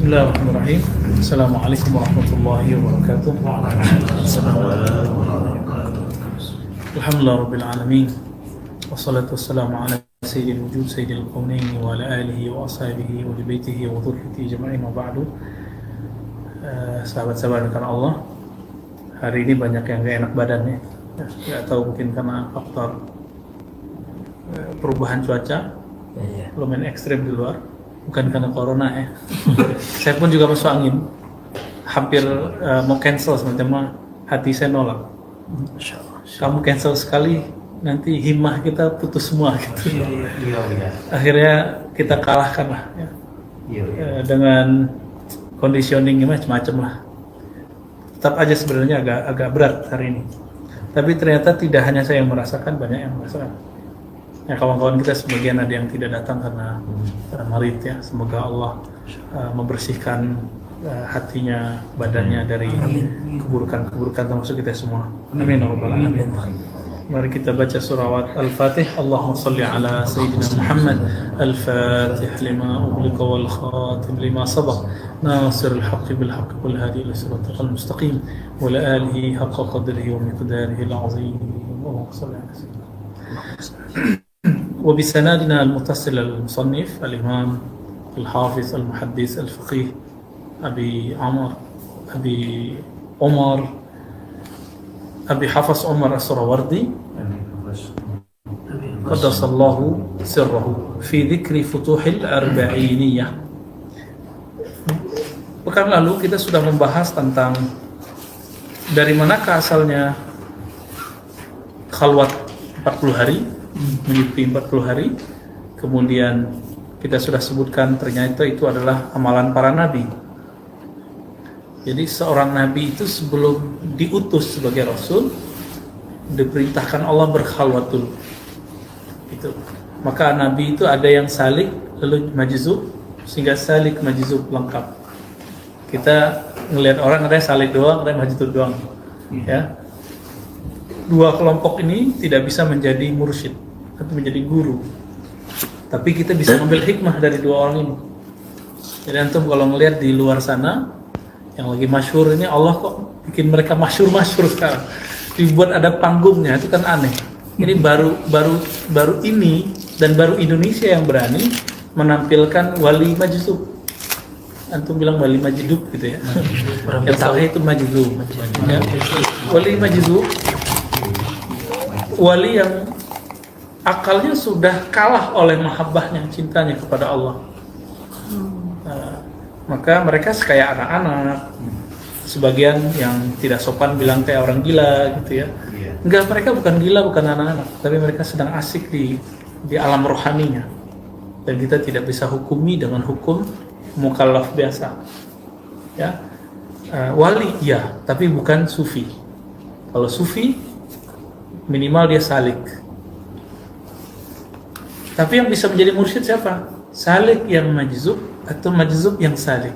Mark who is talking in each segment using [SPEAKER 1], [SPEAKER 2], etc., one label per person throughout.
[SPEAKER 1] Bismillahirrahmanirrahim. Assalamualaikum warahmatullahi wabarakatuh. Alhamdulillah rabbil alamin. Wassalatu wassalamu ala sayyidil wujud sayyidil qawnaini wa ala alihi wa ashabihi wa li baitihi wa dhurriyyatihi jama'in wa ba'du. Sahabat-sahabat rekan Allah, hari ini banyak yang gak enak badan ya. Gak tahu mungkin karena faktor perubahan cuaca lumayan ekstrim di luar, bukan karena corona ya. Saya pun juga masuk angin, hampir mau cancel sebenarnya, hati saya nolak. Kamu cancel sekali, nanti himmah kita putus semua gitu. Akhirnya kita kalahkan lah ya. Dengan conditioning macam-macam lah. Tetap aja sebenarnya agak berat hari ini. Tapi ternyata tidak hanya saya yang merasakan, banyak yang merasakan. Ya, kawan-kawan kita sebagian ada yang tidak datang karena marid ya. Semoga Allah membersihkan hatinya, badannya dari keburukan-keburukan termasuk kita semua. Amin ya rabbal alamin. Mari kita baca surah Al-Fatih. Allahumma salli ala Sayyidina Muhammad. Al-Fatih lima ughliqa wal khatim lima sabaq. Nasir al-haqqi bil haqqi wal hadi ila siratal mustaqim wa la alihi haqqa qadrihi wa miqdarihi al-azim. Allahumma salli ala Sayyidina وبسنادنا المتصل المصنف الإمام الحافظ المحدث الفقيه أبي حفص عمر السروردي قدس الله سره في ذكر فتوح الأربعينية. Pekan lalu kita sudah membahas tentang dari manakah asalnya khalwat 40 hari, menyepi 40 hari. Kemudian kita sudah sebutkan ternyata itu adalah amalan para nabi. Jadi seorang nabi itu sebelum diutus sebagai rasul diperintahkan Allah berkhalwat dulu. Itu. Maka nabi itu ada yang salik lalu majzub, sehingga salik majzub lengkap. Kita ngelihat orang ada yang salik doang, ada yang majzub doang. Ya. Dua kelompok ini tidak bisa menjadi mursyid atau menjadi guru, tapi kita bisa ambil hikmah dari dua orang ini. Jadi antum kalau ngelihat di luar sana yang lagi masyhur ini, Allah kok bikin mereka masyhur sekarang, dibuat ada panggungnya, itu kan aneh. Ini baru ini dan baru Indonesia yang berani menampilkan wali majzub. Antum bilang wali majdub gitu ya. Yang salah itu majzub. Ya. Wali majzub, wali yang akalnya sudah kalah oleh mahabbahnya, cintanya kepada Allah. Maka mereka kayak anak-anak. Sebagian yang tidak sopan bilang kayak orang gila gitu ya. Enggak, mereka bukan gila, bukan anak-anak, tapi mereka sedang asik di alam rohaninya. Dan kita tidak bisa hukumi dengan hukum mukallaf biasa. Ya. Wali ya, tapi bukan sufi. Kalau sufi minimal dia salik. Tapi yang bisa menjadi mursyid siapa? Salik yang majzub atau majzub yang salik?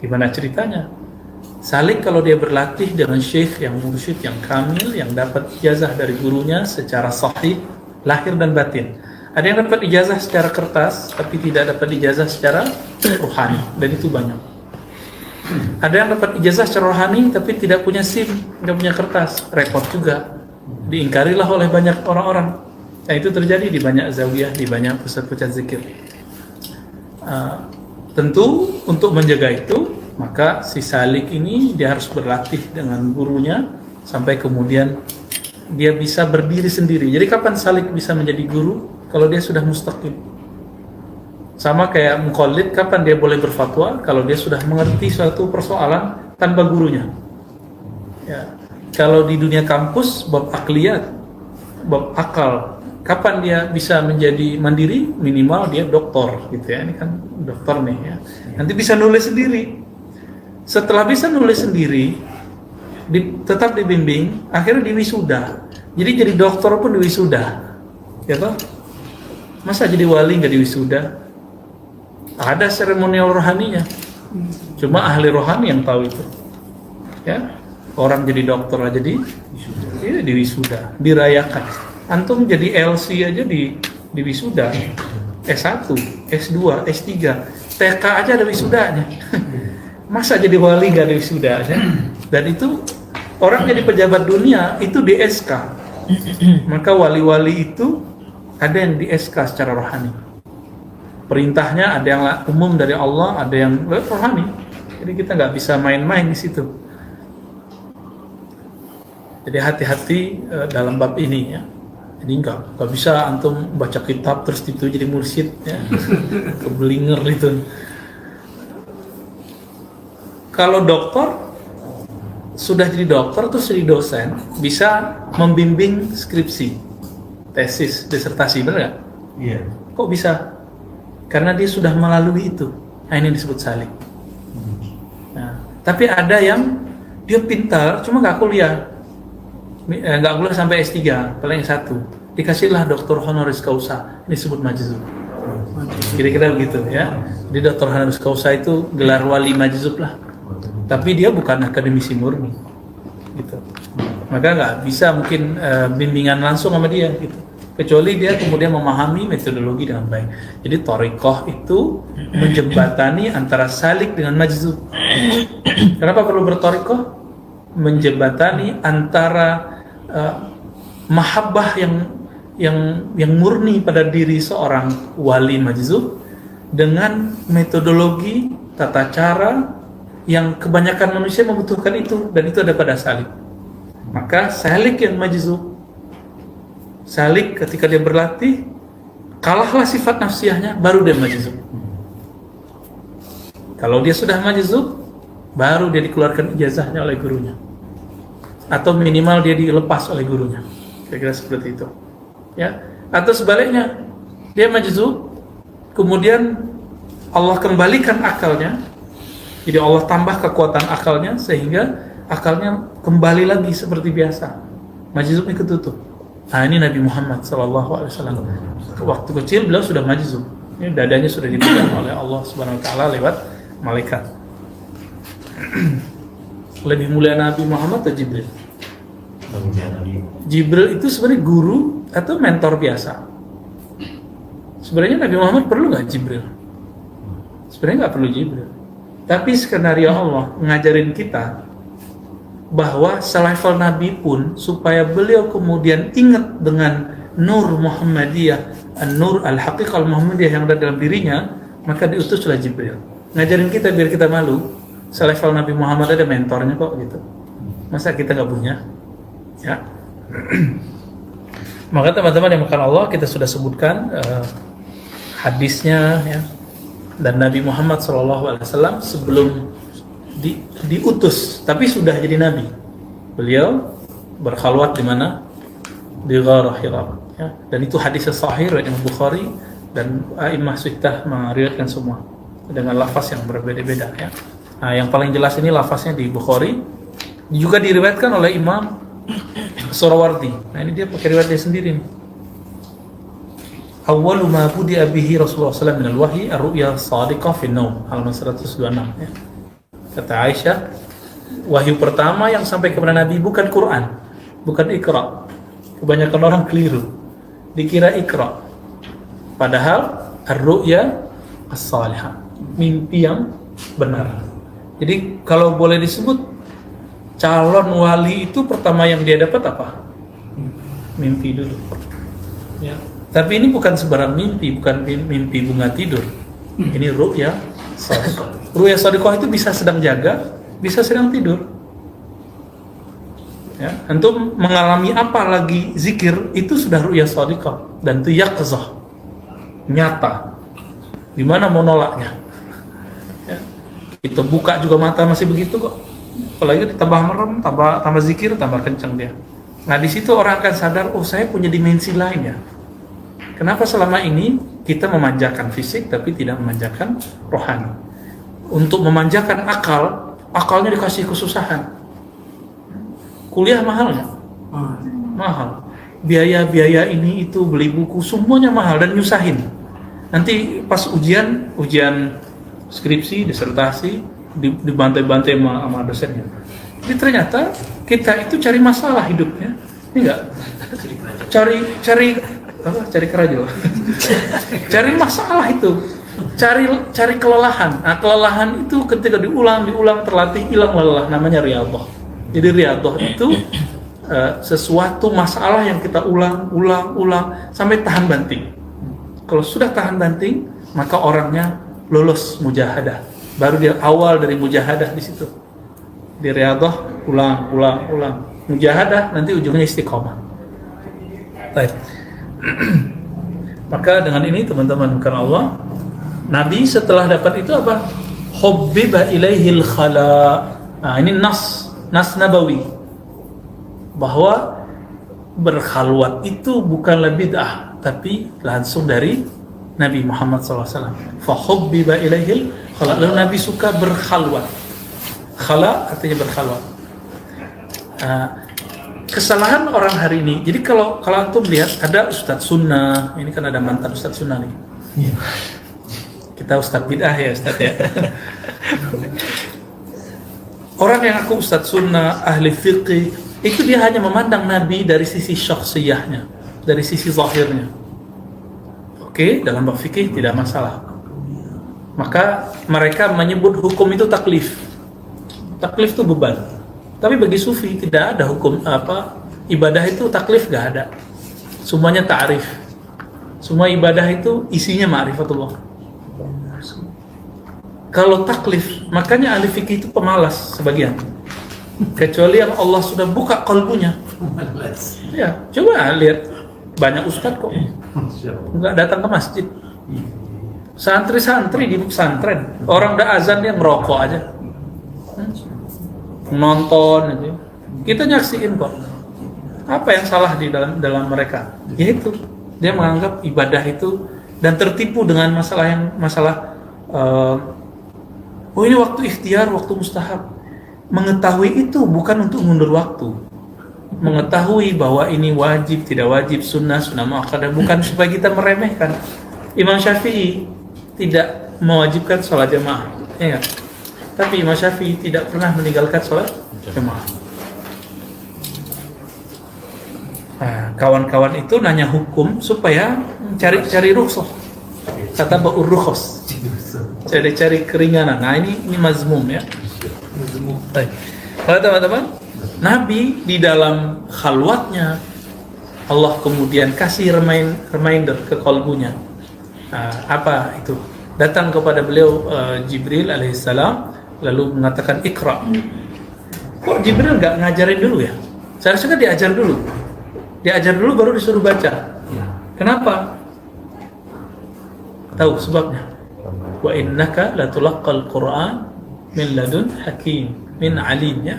[SPEAKER 1] Gimana ceritanya? Salik kalau dia berlatih dengan syekh yang mursyid, yang kamil, yang dapat ijazah dari gurunya secara sahih, lahir dan batin. Ada yang dapat ijazah secara kertas, tapi tidak dapat ijazah secara rohani, dan itu banyak. Ada yang dapat ijazah secara rohani, tapi tidak punya SIM, tidak punya kertas, repot juga. Diingkarilah oleh banyak orang-orang. Nah, itu terjadi di banyak zawiyah, di banyak pusat-pusat zikir. Tentu untuk menjaga itu, maka si salik ini dia harus berlatih dengan gurunya sampai kemudian dia bisa berdiri sendiri. Jadi kapan salik bisa menjadi guru? Kalau dia sudah mustaqim. Sama kayak muqallid, kapan dia boleh berfatwa? Kalau dia sudah mengerti suatu persoalan tanpa gurunya. Ya. Kalau di dunia kampus, bab akliyat, bab akal, kapan dia bisa menjadi mandiri? Minimal dia doktor gitu ya. Ini kan dokter nih ya. Nanti bisa nulis sendiri. Setelah bisa nulis sendiri, tetap dibimbing, akhirnya diwisuda. Jadi jadi dokter pun diwisuda. Ya toh? Masa jadi wali nggak diwisuda? Ada seremonial rohaninya. Cuma ahli rohani yang tahu itu. Ya. Orang jadi dokter aja di wisuda, dirayakan. Antum jadi LC aja di wisuda, S1, S2, S3. TK aja ada wisudanya. Masa jadi wali gak ada wisudanya? Dan itu orang jadi pejabat dunia itu di SK. Maka wali-wali itu ada yang di SK secara rohani. Perintahnya ada yang umum dari Allah, ada yang rohani. Jadi kita nggak bisa main-main di situ. Jadi hati-hati dalam bab ini ya. Jadi nggak bisa antum baca kitab terus itu jadi mursyid ya. Kebelinger itu. Kalau dokter sudah jadi dokter terus jadi dosen bisa membimbing skripsi, tesis, disertasi, benar nggak?
[SPEAKER 2] Iya.
[SPEAKER 1] Kok bisa? Karena dia sudah melalui itu. Nah, ini disebut salik. Nah, tapi ada yang dia pintar cuma nggak kuliah. Nggak boleh sampai S3, paling S1. Dikasihlah doktor honoris causa, ini disebut majzub. Kira-kira begitu ya. Jadi doktor honoris causa itu gelar wali majzub lah. Tapi dia bukan akademisi murni, gitu. Maka nggak bisa mungkin bimbingan langsung sama dia, gitu. Kecuali dia kemudian memahami metodologi dengan baik. Jadi thariqah itu menjembatani antara salik dengan majzub. Kenapa perlu berthariqah? Menjembatani antara mahabbah yang murni pada diri seorang wali majzub dengan metodologi tata cara yang kebanyakan manusia membutuhkan itu, dan itu ada pada salik. Maka salik yang majzub, salik ketika dia berlatih kalahlah sifat nafsiyahnya, baru dia majzub. Kalau dia sudah majzub, baru dia dikeluarkan ijazahnya oleh gurunya, atau minimal dia dilepas oleh gurunya, kira-kira seperti itu ya. Atau sebaliknya, dia majzub kemudian Allah kembalikan akalnya, jadi Allah tambah kekuatan akalnya sehingga akalnya kembali lagi seperti biasa, majzubnya ketutup. Nah, ini Nabi Muhammad SAW. Waktu kecil beliau sudah majzub. Ini dadanya sudah dipegang oleh Allah Subhanahu Wa Taala lewat malaikat. Lebih mulia Nabi Muhammad atau Jibril? Jibril itu sebenarnya guru atau mentor biasa. Sebenarnya Nabi Muhammad perlu nggak Jibril? Sebenarnya nggak perlu Jibril. Tapi skenario Allah ngajarin kita bahwa selevel Nabi pun supaya beliau kemudian ingat dengan nur Muhammadiyah, nur al-haqiqah al-Muhammadiyah yang ada dalam dirinya, maka diutuslah Jibril. Ngajarin kita biar kita malu. Selevel Nabi Muhammad ada mentornya kok gitu. Masa kita nggak punya? Ya. Maka teman-teman yang makan Allah, kita sudah sebutkan hadisnya ya. Dan Nabi Muhammad SAW sebelum diutus, tapi sudah jadi Nabi, beliau berkhalwat di mana? Di Ghar Hira. Ya. Dan itu hadis sahih riwayat Imam Bukhari dan A'immah Sittah meriwayatkan semua dengan lafaz yang berbeda-beda. Ya. Nah, yang paling jelas ini lafaznya di Bukhari, juga diriwayatkan oleh Imam Surawardi. Nah, ini dia pakai riwayat dia sendiri nih. Awwalu ma budi'a bihi Rasulullah SAW minal wahyi ar-ru'ya as-sadiqah fi an-naum, halaman 126 ya. Kata Aisyah, wahyu pertama yang sampai kepada Nabi bukan Quran, bukan Iqra. Kebanyakan orang keliru, dikira Iqra. Padahal ar-ru'ya as-salihah, mimpi yang benar. Jadi kalau boleh disebut calon wali itu pertama yang dia dapat apa? Mimpi dulu. Ya. Tapi ini bukan sebarang mimpi, bukan mimpi bunga tidur. Ini ru'ya shadiqah. Ru'ya shadiqah itu bisa sedang jaga, bisa sedang tidur. Ya, untuk mengalami apa lagi zikir itu sudah ru'ya shadiqah, dan itu yaqzah, nyata. Di mana mau nolaknya? Ya. Kita buka juga mata masih begitu kok. Apalagi ditambah merem, tambah zikir, tambah kencang dia. Nah, di situ orang akan sadar, oh saya punya dimensi lain ya. Kenapa selama ini kita memanjakan fisik tapi tidak memanjakan rohani? Untuk memanjakan akal, akalnya dikasih kesusahan. Kuliah mahal nggak? Mahal. Biaya ini itu, beli buku, semuanya mahal dan nyusahin. Nanti pas ujian skripsi, disertasi, dibantai-bantai sama dosennya. Jadi ternyata kita itu cari masalah hidupnya, ini enggak? Cari kerajo. Cari masalah itu. cari kelelahan. Nah, kelelahan itu ketika diulang terlatih hilang lelah, namanya riyadhah. Jadi riyadhah itu sesuatu masalah yang kita ulang sampai tahan banting. Kalau sudah tahan banting, maka orangnya lolos mujahadah. Baru dia awal dari mujahadah di situ. Di riyadhah ulang. Mujahadah nanti ujungnya istiqomah. Baik. Maka dengan ini teman-teman, karena Allah, Nabi setelah dapat itu apa? Hubbiba ilaihil khala. Nah, ini nas nabawi bahwa berkhalwat itu bukanlah bid'ah, tapi langsung dari Nabi Muhammad SAW. Fa hubbiba ilaihil khala. Lalu Nabi suka berkhalwat. Khala artinya berkhalwat. Kesalahan orang hari ini. Jadi kalau antum lihat ada Ustadz Sunnah, ini kan ada mantan Ustadz Sunnah nih. Kita Ustadz bid'ah ya Ustadz ya. Orang yang aku Ustadz Sunnah, ahli fiqih, itu dia hanya memandang Nabi dari sisi syakhsiyahnya, dari sisi zahirnya. Oke, dalam bab fikih tidak masalah. Maka mereka menyebut hukum itu taklif. Taklif itu beban. Tapi bagi sufi tidak ada hukum ibadah itu taklif, gak ada. Semuanya ta'rif. Semua ibadah itu isinya ma'rifatullah. Kalau taklif, makanya ahli fikih itu pemalas sebagian. Kecuali yang Allah sudah buka kalbunya. Ya, coba lihat banyak ustadz kok nggak datang ke masjid. Santri-santri di pesantren, orang udah azan dia ngerokok aja. Nonton aja. Kita nyaksiin kok. Apa yang salah di dalam mereka? Yaitu dia menganggap ibadah itu dan tertipu dengan masalah ini waktu ikhtiar, waktu mustahab. Mengetahui itu bukan untuk mundur waktu. Mengetahui bahwa ini wajib, tidak wajib, sunnah muakkadah, bukan supaya kita meremehkan. Imam Syafi'i tidak mewajibkan sholat jamaah, ya enggak? Tapi Imam Syafi'i tidak pernah meninggalkan sholat jamaah. Nah, kawan-kawan itu nanya hukum supaya cari rukhsah. Kata ba'ur rukhs. Cari keringanan. Nah, ini mazmum ya. Baik. Kalau teman-teman, Nabi di dalam khalwatnya Allah kemudian kasih reminder ke kalbunya. Apa itu? Datang kepada beliau Jibril alaihissalam lalu mengatakan Iqra. Kok Jibril nggak ngajarin dulu ya? Seharusnya kan diajar dulu baru disuruh baca. Kenapa? Tahu sebabnya? Wa innaka latulaqqal Qur'an min ladun hakim min alim, ya.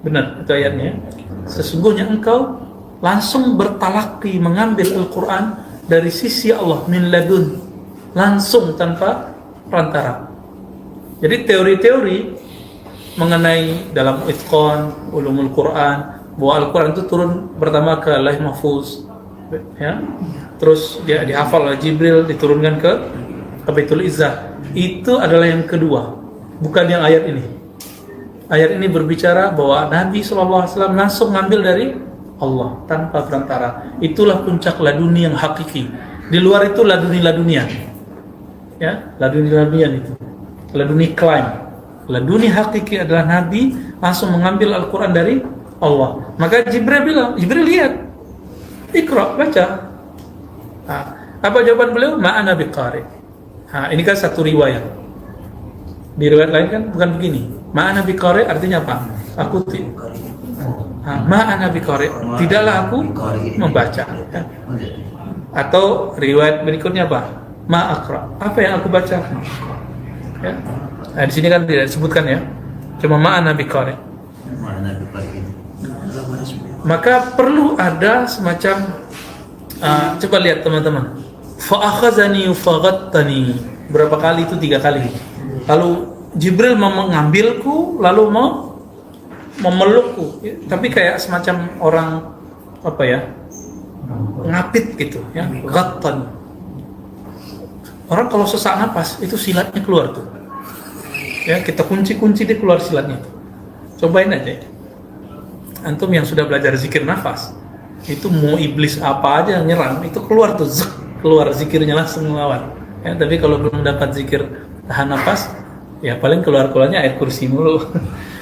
[SPEAKER 1] Benar itu ayatnya. Sesungguhnya engkau langsung bertalaki mengambil Al-Qur'an dari sisi Allah, min ladun, langsung tanpa perantara. Jadi teori-teori mengenai dalam itqan ulumul Quran bahwa Al-Quran itu turun pertama ke Lauh Mahfuz, ya. Terus dia dihafal oleh Jibril, diturunkan ke Baitul Izzah. Itu adalah yang kedua, bukan yang ayat ini. Ayat ini berbicara bahwa Nabi SAW langsung ngambil dari Allah tanpa perantara. Itulah puncak laduni yang hakiki. Di luar itu laduni-ladunian, ya, laduni-ladunian itu. Laduni klaim. Laduni hakiki adalah Nabi langsung mengambil Al-Quran dari Allah. Maka Jibril lihat, Iqra, baca. Apa jawaban beliau? Ma'ana biqari. Ini kan satu riwayat. Di riwayat lain kan bukan begini. Ma'ana biqari artinya apa? Aku Ma'ana biqari, tidaklah aku membaca. Ya. Atau riwayat berikutnya apa? Ma'aqra, apa yang aku baca? Ya. Nah, di sini kan tidak disebutkan ya. Cuma ma'ana biqari. Maka perlu ada semacam coba lihat teman-teman. Fa'akhazani faghattani. Berapa kali itu? 3 kali. Lalu Jibril mengambilku, lalu memelukku. Tapi kayak semacam orang apa ya? Ngapit gitu ya. Ghattan. Orang kalau sesak napas itu silatnya keluar tuh. Ya, kita kunci dia keluar silatnya. Cobain aja. Antum yang sudah belajar zikir nafas, itu mau iblis apa aja nyerang, itu keluar tuh, keluar zikirnya langsung melawan. Ya, tapi kalau belum dapat zikir tahan napas, ya paling keluarnya ayat kursi mulu.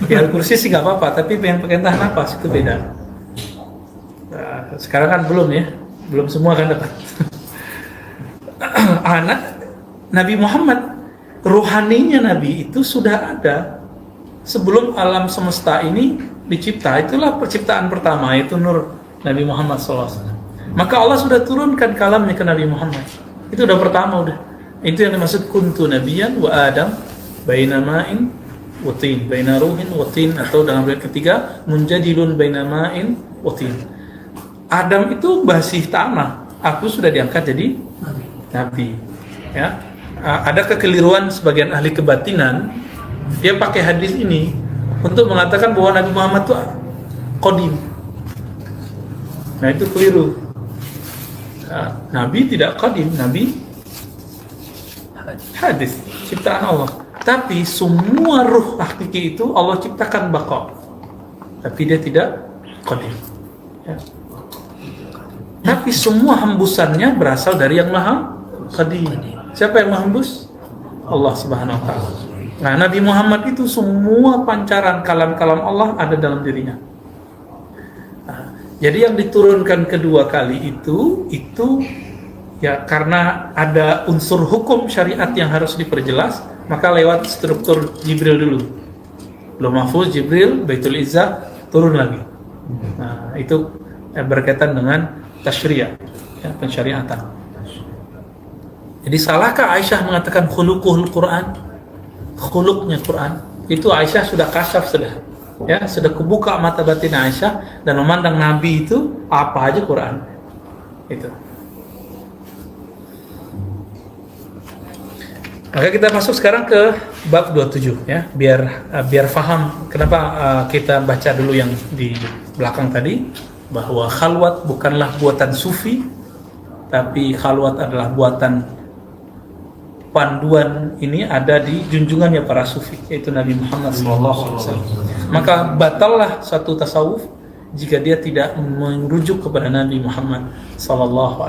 [SPEAKER 1] Ya, ayat kursi sih nggak apa-apa, tapi yang pakai tahan napas itu beda. Nah, sekarang kan belum ya, belum semua kan dapat. Anak Nabi Muhammad, ruhaninya Nabi itu sudah ada sebelum alam semesta ini dicipta. Itulah penciptaan pertama, itu nur Nabi Muhammad SAW. Maka Allah sudah turunkan kalamnya ke Nabi Muhammad. Itu udah pertama udah. Itu yang dimaksud kuntu nabiyan wa Adam baina ma'in wa tin, baina ruhin wa tin, atau dalam ayat ketiga munjadilun baina ma'in wa tin. Adam itu masih tanah, aku sudah diangkat jadi nabi. Ya. Ada kekeliruan sebagian ahli kebatinan, dia pakai hadis ini untuk mengatakan bahwa Nabi Muhammad itu qadim. Nah, itu keliru. Nabi tidak qadim, Nabi hadis, ciptaan Allah. Tapi semua ruh hakiki itu Allah ciptakan baqa. Tapi dia tidak qadim. Ya. Tapi semua hembusannya berasal dari yang maha qadim. Siapa yang menghembus? Allah Subhanahu wa ta'ala. Nah, Nabi Muhammad itu semua pancaran kalam-kalam Allah ada dalam dirinya. Nah, jadi yang diturunkan kedua kali itu ya karena ada unsur hukum syariat yang harus diperjelas, maka lewat struktur Jibril dulu. Lauh Mahfuz, Jibril, Baitul Izzah, turun lagi. Nah, itu berkaitan dengan tasyri', ya, pensyariatan. Jadi salahkah Aisyah mengatakan khuluquhul Quran? Khuluqnya Quran. Itu Aisyah sudah kasyaf sudah. Ya, sudah kebuka mata batin Aisyah dan memandang Nabi itu apa aja Quran. Itu. Maka kita masuk sekarang ke bab 27 ya, biar faham kenapa kita baca dulu yang di belakang tadi, bahwa khalwat bukanlah buatan sufi, tapi khalwat adalah buatan panduan ini ada di junjungannya para sufi, yaitu Nabi Muhammad SAW. Maka batallah satu tasawuf jika dia tidak merujuk kepada Nabi Muhammad SAW.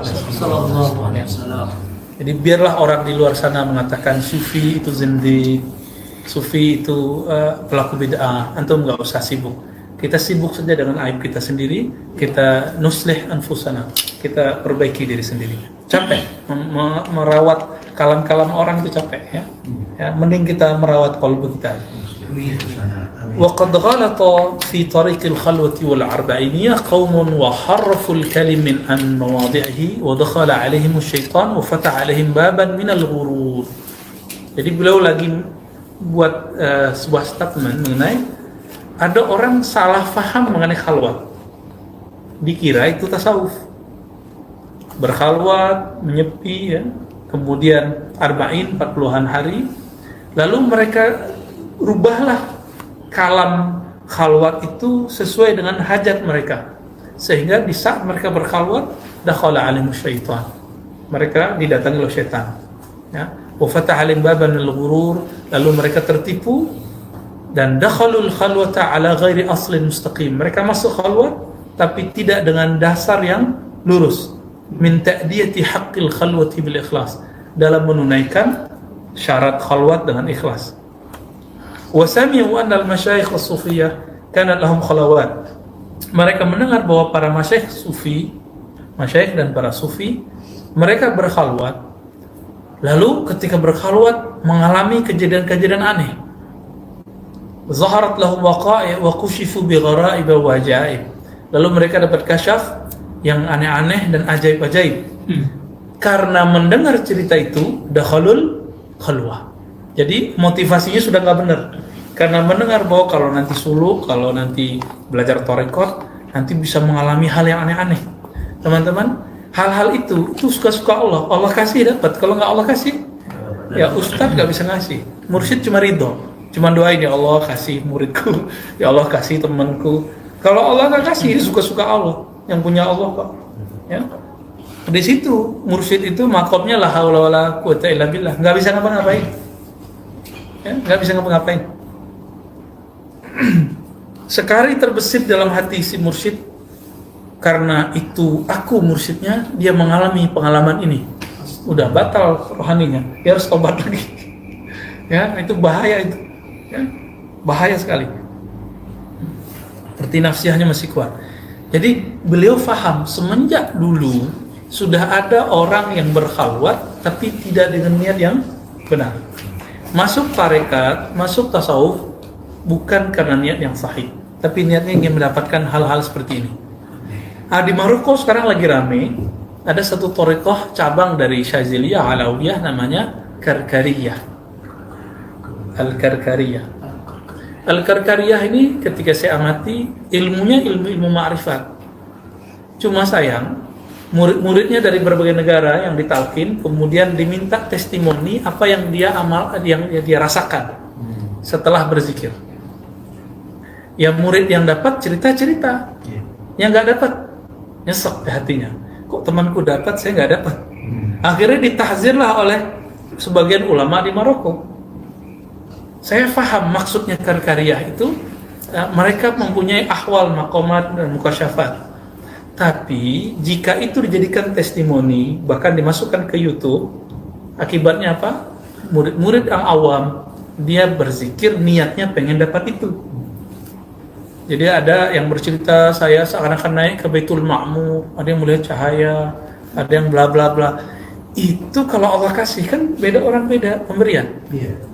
[SPEAKER 1] Jadi biarlah orang di luar sana mengatakan sufi itu zindiq, sufi itu pelaku bid'ah, antum nggak usah sibuk. Kita sibuk saja dengan aib kita sendiri, kita nuslih anfusana, kita perbaiki diri sendiri. Capek merawat kalam-kalam orang itu capek ya. Ya, mending kita merawat qalbu kita. Wa qad ghalata fi tariqil khalwati wal arba'iniyah qaumun wa harraful kalim min an mawadhi'ihi wa dakhala 'alaihim asy-syaitan wa fataha 'alaihim baban min al-ghurur. Jadi beliau lagi buat sebuah statement mengenai ada orang salah faham mengenai khalwat. Dikira itu tasawuf. Berkhalwat, menyepi ya. Kemudian arba'in 40-an hari, lalu mereka rubahlah kalam khalwat itu sesuai dengan hajat mereka, sehingga di saat mereka berkhalwat dakhala 'alaihim syaitan, mereka didatangi oleh syaitan ya, wa fataha 'alaihim baban al-ghurur, lalu mereka tertipu dan dakhalul khalwata 'ala ghairi aslin mustaqim, mereka masuk khalwat tapi tidak dengan dasar yang lurus, min ta'diyati haqqil khalwati bil ikhlas, dalam menunaikan syarat khalwat dengan ikhlas. Wa sami'u anna al-masyayikh as-sufiyyah kanat lahum khalawat. Mereka mendengar bahwa para masyayikh sufi, masyayikh dan para sufi, mereka berkhalwat. Lalu ketika berkhalwat mengalami kejadian-kejadian aneh. Zaharat lahum waqa'i' wa kushifu bi gharaib wa ajaib. Lalu mereka dapat kasyaf yang aneh-aneh dan ajaib-ajaib. Karena mendengar cerita itu, dakhalul khalwah. Jadi motivasinya sudah nggak benar. Karena mendengar bahwa kalau nanti suluk, kalau nanti belajar tarekat, nanti bisa mengalami hal yang aneh-aneh. Teman-teman, hal-hal itu suka-suka Allah. Allah kasih dapat. Kalau nggak Allah kasih, ya ustadz nggak bisa ngasih. Mursyid cuma ridho, cuma doain, ya Allah kasih muridku, ya Allah kasih temanku. Kalau Allah nggak kasih, suka-suka Allah. Yang punya Allah kok. Ya. Di situ mursyid itu makomnya la haula wala quwata illa billah, nggak bisa ngapa-ngapain. Ya, nggak bisa ngapa-ngapain. Sekali terbesit dalam hati si mursyid, karena itu aku mursyidnya, dia mengalami pengalaman ini. udah batal rohaninya, dia harus tobat lagi. Ya, itu bahaya itu. Ya, bahaya sekali. Seperti nafsiyahnya masih kuat. Jadi beliau faham semenjak dulu sudah ada orang yang berkhalwat tapi tidak dengan niat yang benar. Masuk tarekat, masuk tasawuf bukan karena niat yang sahih, tapi niatnya ingin mendapatkan hal-hal seperti ini. Di Maroko sekarang lagi rame, ada satu tarekat cabang dari Syaziliyah Alawiyah namanya Karkariyah. Al-Karkariyah. Al-Karkariyah ini ketika saya amati ilmunya ilmu ma'rifat. Cuma sayang murid-muridnya dari berbagai negara yang ditalkin, kemudian diminta testimoni apa yang dia yang dia rasakan setelah berzikir. Ya murid yang dapat cerita-cerita, yang nggak dapat nyesek di hatinya. Kok temanku dapat, saya nggak dapat. Akhirnya ditahzirlah oleh sebagian ulama di Maroko. Saya faham maksudnya karkariyah itu, mereka mempunyai ahwal, maqamat dan mukasyafat. Tapi jika itu dijadikan testimoni, bahkan dimasukkan ke YouTube, akibatnya apa? Murid-murid yang awam, dia berzikir niatnya pengen dapat itu. Jadi ada yang bercerita saya seakan-akan naik ke Baitul Ma'mur, ada yang melihat cahaya, ada yang bla bla bla. Itu kalau Allah kasih, kan beda orang beda pemberian. Iya.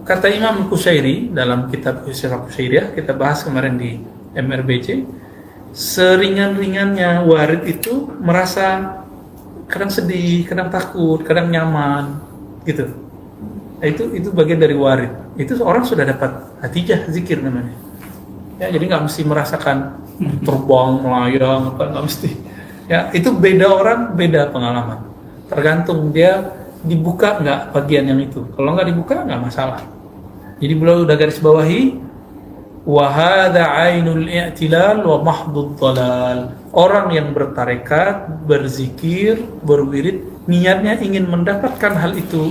[SPEAKER 1] Kata Imam Qushairi dalam kitab Sirah Qushairiyah, kita bahas kemarin di MRBC, seringan-ringannya warid itu merasa kadang sedih, kadang takut, kadang nyaman, gitu. Nah, itu bagian dari warid. Itu orang sudah dapat hatijah zikir namanya. Ya, jadi nggak mesti merasakan terbang, melayang, nggak mesti. Ya, itu beda orang, beda pengalaman. Tergantung dia dibuka nggak bagian yang itu. Kalau nggak dibuka nggak masalah. Jadi beliau udah garis bawahi, wa hadza ainul i'tilal wa mahdud dhalal. Orang yang bertarekat, berzikir, berwirid, niatnya ingin mendapatkan hal itu,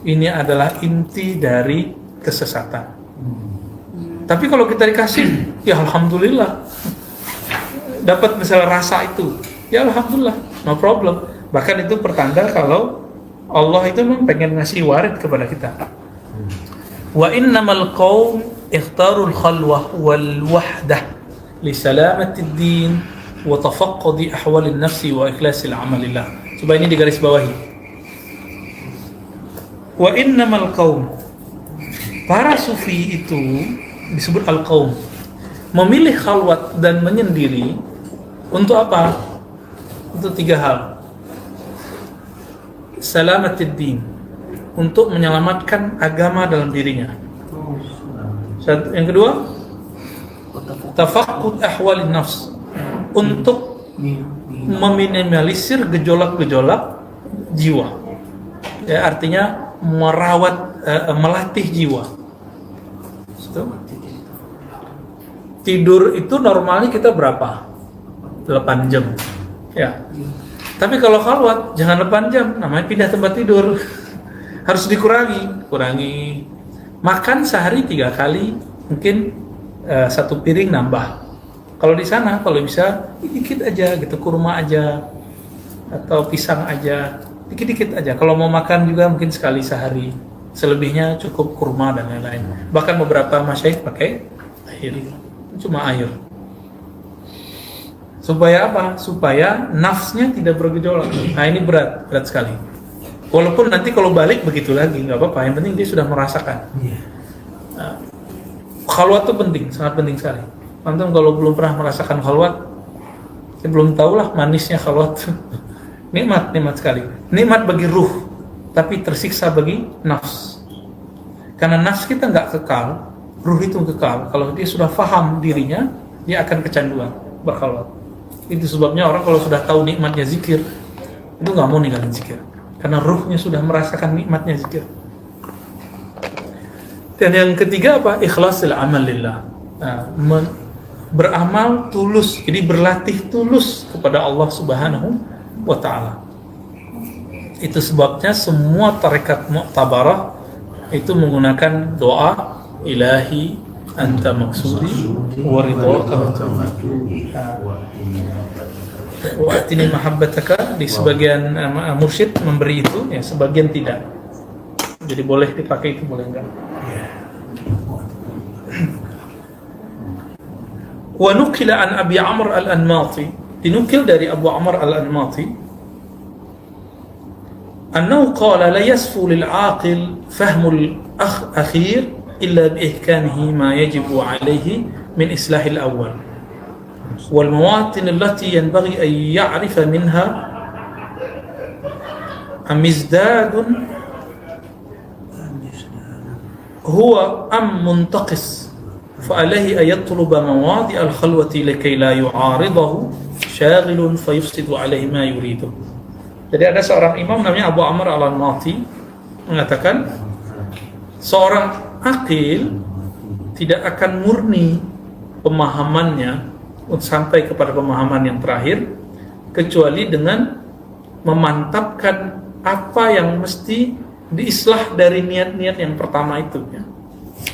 [SPEAKER 1] ini adalah inti dari kesesatan. Tapi kalau kita dikasih, ya alhamdulillah, dapat misalnya rasa itu, ya alhamdulillah, no problem. Bahkan itu pertanda kalau Allah itu memang pengen ngasih warid kepada kita. Wa innamal qaum ikhtarul khalwah wal wahdah li salamatid din wa tafaqqudi ahwalin nafsi wa ikhlasil amalillah. Coba ini digaris bawahi. Wa innamal qaum, para sufi itu disebut al-qaum, memilih khalwat dan menyendiri untuk apa? Untuk tiga hal. Salamatid din, untuk menyelamatkan agama dalam dirinya. Yang kedua, tafaqqud ahwalin nafs, untuk meminimalisir gejolak-gejolak jiwa. Ya, artinya merawat, melatih jiwa. Tidur itu normalnya kita berapa? 8 jam. Ya. Tapi kalau khalwat jangan 8 jam, namanya pindah tempat tidur. Harus kurangi. Makan sehari 3 kali, mungkin 1 piring nambah. Kalau di sana kalau bisa dikit aja gitu, kurma aja atau pisang aja, dikit-dikit aja. Kalau mau makan juga mungkin sekali sehari. Selebihnya cukup kurma dan lain-lain. Bahkan beberapa masyayikh pakai air, cuma air. Supaya apa? Supaya nafsnya tidak bergejolak. Nah ini berat sekali. Walaupun nanti kalau balik begitu lagi, nggak apa-apa. Yang penting dia sudah merasakan. Nah, khalwat itu penting, sangat penting sekali. Antum kalau belum pernah merasakan khalwat, saya belum tahulah manisnya khalwat. Nikmat sekali. Nikmat bagi ruh, tapi tersiksa bagi nafs. Karena nafs kita nggak kekal, ruh itu kekal. Kalau dia sudah faham dirinya, dia akan kecanduan berkhalwat. Itu sebabnya orang kalau sudah tahu nikmatnya zikir, itu nggak mau ninggalin zikir, karena ruhnya sudah merasakan nikmatnya zikir. Dan yang ketiga apa? Ikhlasil amal lillah. Beramal tulus, jadi berlatih tulus kepada Allah Subhanahu wa ta'ala. Itu sebabnya semua tarekat mu'tabarah itu menggunakan doa ilahi anta maksudi wa ridhaka. Wa'tini mahabbataka di sebagian mursyid memberi itu, ya sebagian tidak. Jadi boleh dipakai itu, boleh enggak. Wa nukila an Abi Amr al-Anmati, dinukil dari Abu Amr al-Anmati, annahu qala la yasfu lil aqil fahmul akhir illa bi ihkamihi ma yajibu alayhi min islahil awwal wal mawatin allati yanbaghi an ya'rifa minha amizdadun huwa am muntaqis فعليه أن يطلب مواضع الخلوة لكي لا يعارضه شاغل فيفسد عليه ما يريده. Jadi ada seorang imam namanya Abu Amr al-Anmati mengatakan seorang akil tidak akan murni pemahamannya sampai kepada pemahaman yang terakhir kecuali dengan memantapkan apa yang mesti diislah dari niat-niat yang pertama itu, ya.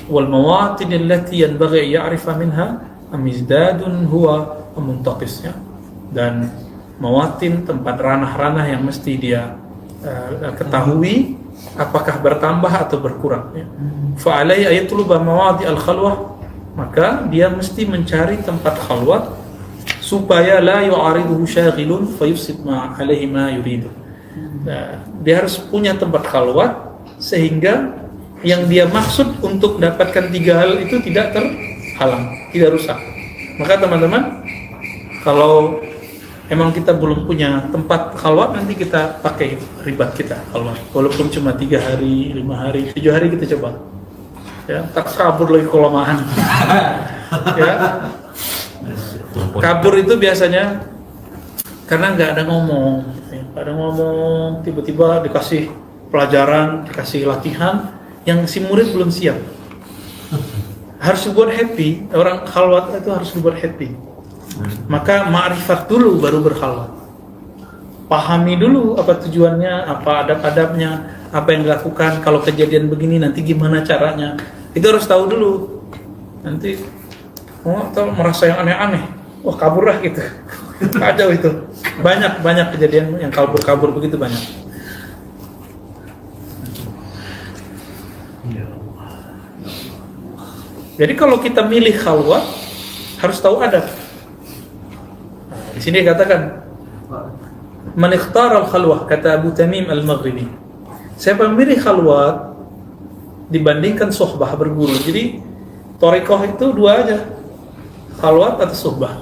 [SPEAKER 1] Wal mawatin allati yanbaghi ya'rifa minha amizdadun huwa muntaqis, ya. Dan mawatin, tempat ranah-ranah yang mesti dia ketahui apakah bertambah atau berkurang, ya. Fa alaihi ayatluba mawadi al-khalwah, maka dia mesti mencari tempat khalwat supaya la yu'ariduhu syaghilun fayufsid ma alaihi ma yuridu. Nah, dia harus punya tempat khalwat sehingga yang dia maksud untuk dapatkan tiga hal itu tidak terhalang, tidak rusak. Maka teman-teman, kalau emang kita belum punya tempat khalwat, nanti kita pakai ribat kita khalwat. Walaupun cuma 3 hari, 5 hari, 7 hari kita coba. Ya, tak kabur lagi kelemahan. Ya. Kabur itu biasanya karena nggak ada ngomong, ya. Nggak ada ngomong, tiba-tiba dikasih pelajaran, dikasih latihan yang si murid belum siap. Harus dibuat happy, orang khalwat itu harus dibuat happy. Maka ma'rifat dulu baru berkhalwat. Pahami dulu apa tujuannya, apa adab-adabnya, apa yang dilakukan kalau kejadian begini nanti gimana caranya. Itu harus tahu dulu. Nanti atau merasa yang aneh-aneh, wah kabur lah gitu. Kacau itu. Banyak kejadian yang kabur begitu banyak. Jadi kalau kita milih khalwat harus tahu adab. Di sini dikatakan man ikhtara al-khalwah, kata Abu Tamim al-Maghribi. Siapa memilih khalwat dibandingkan suhbah berguru. Jadi thariqah itu dua aja, khalwat atau suhbah.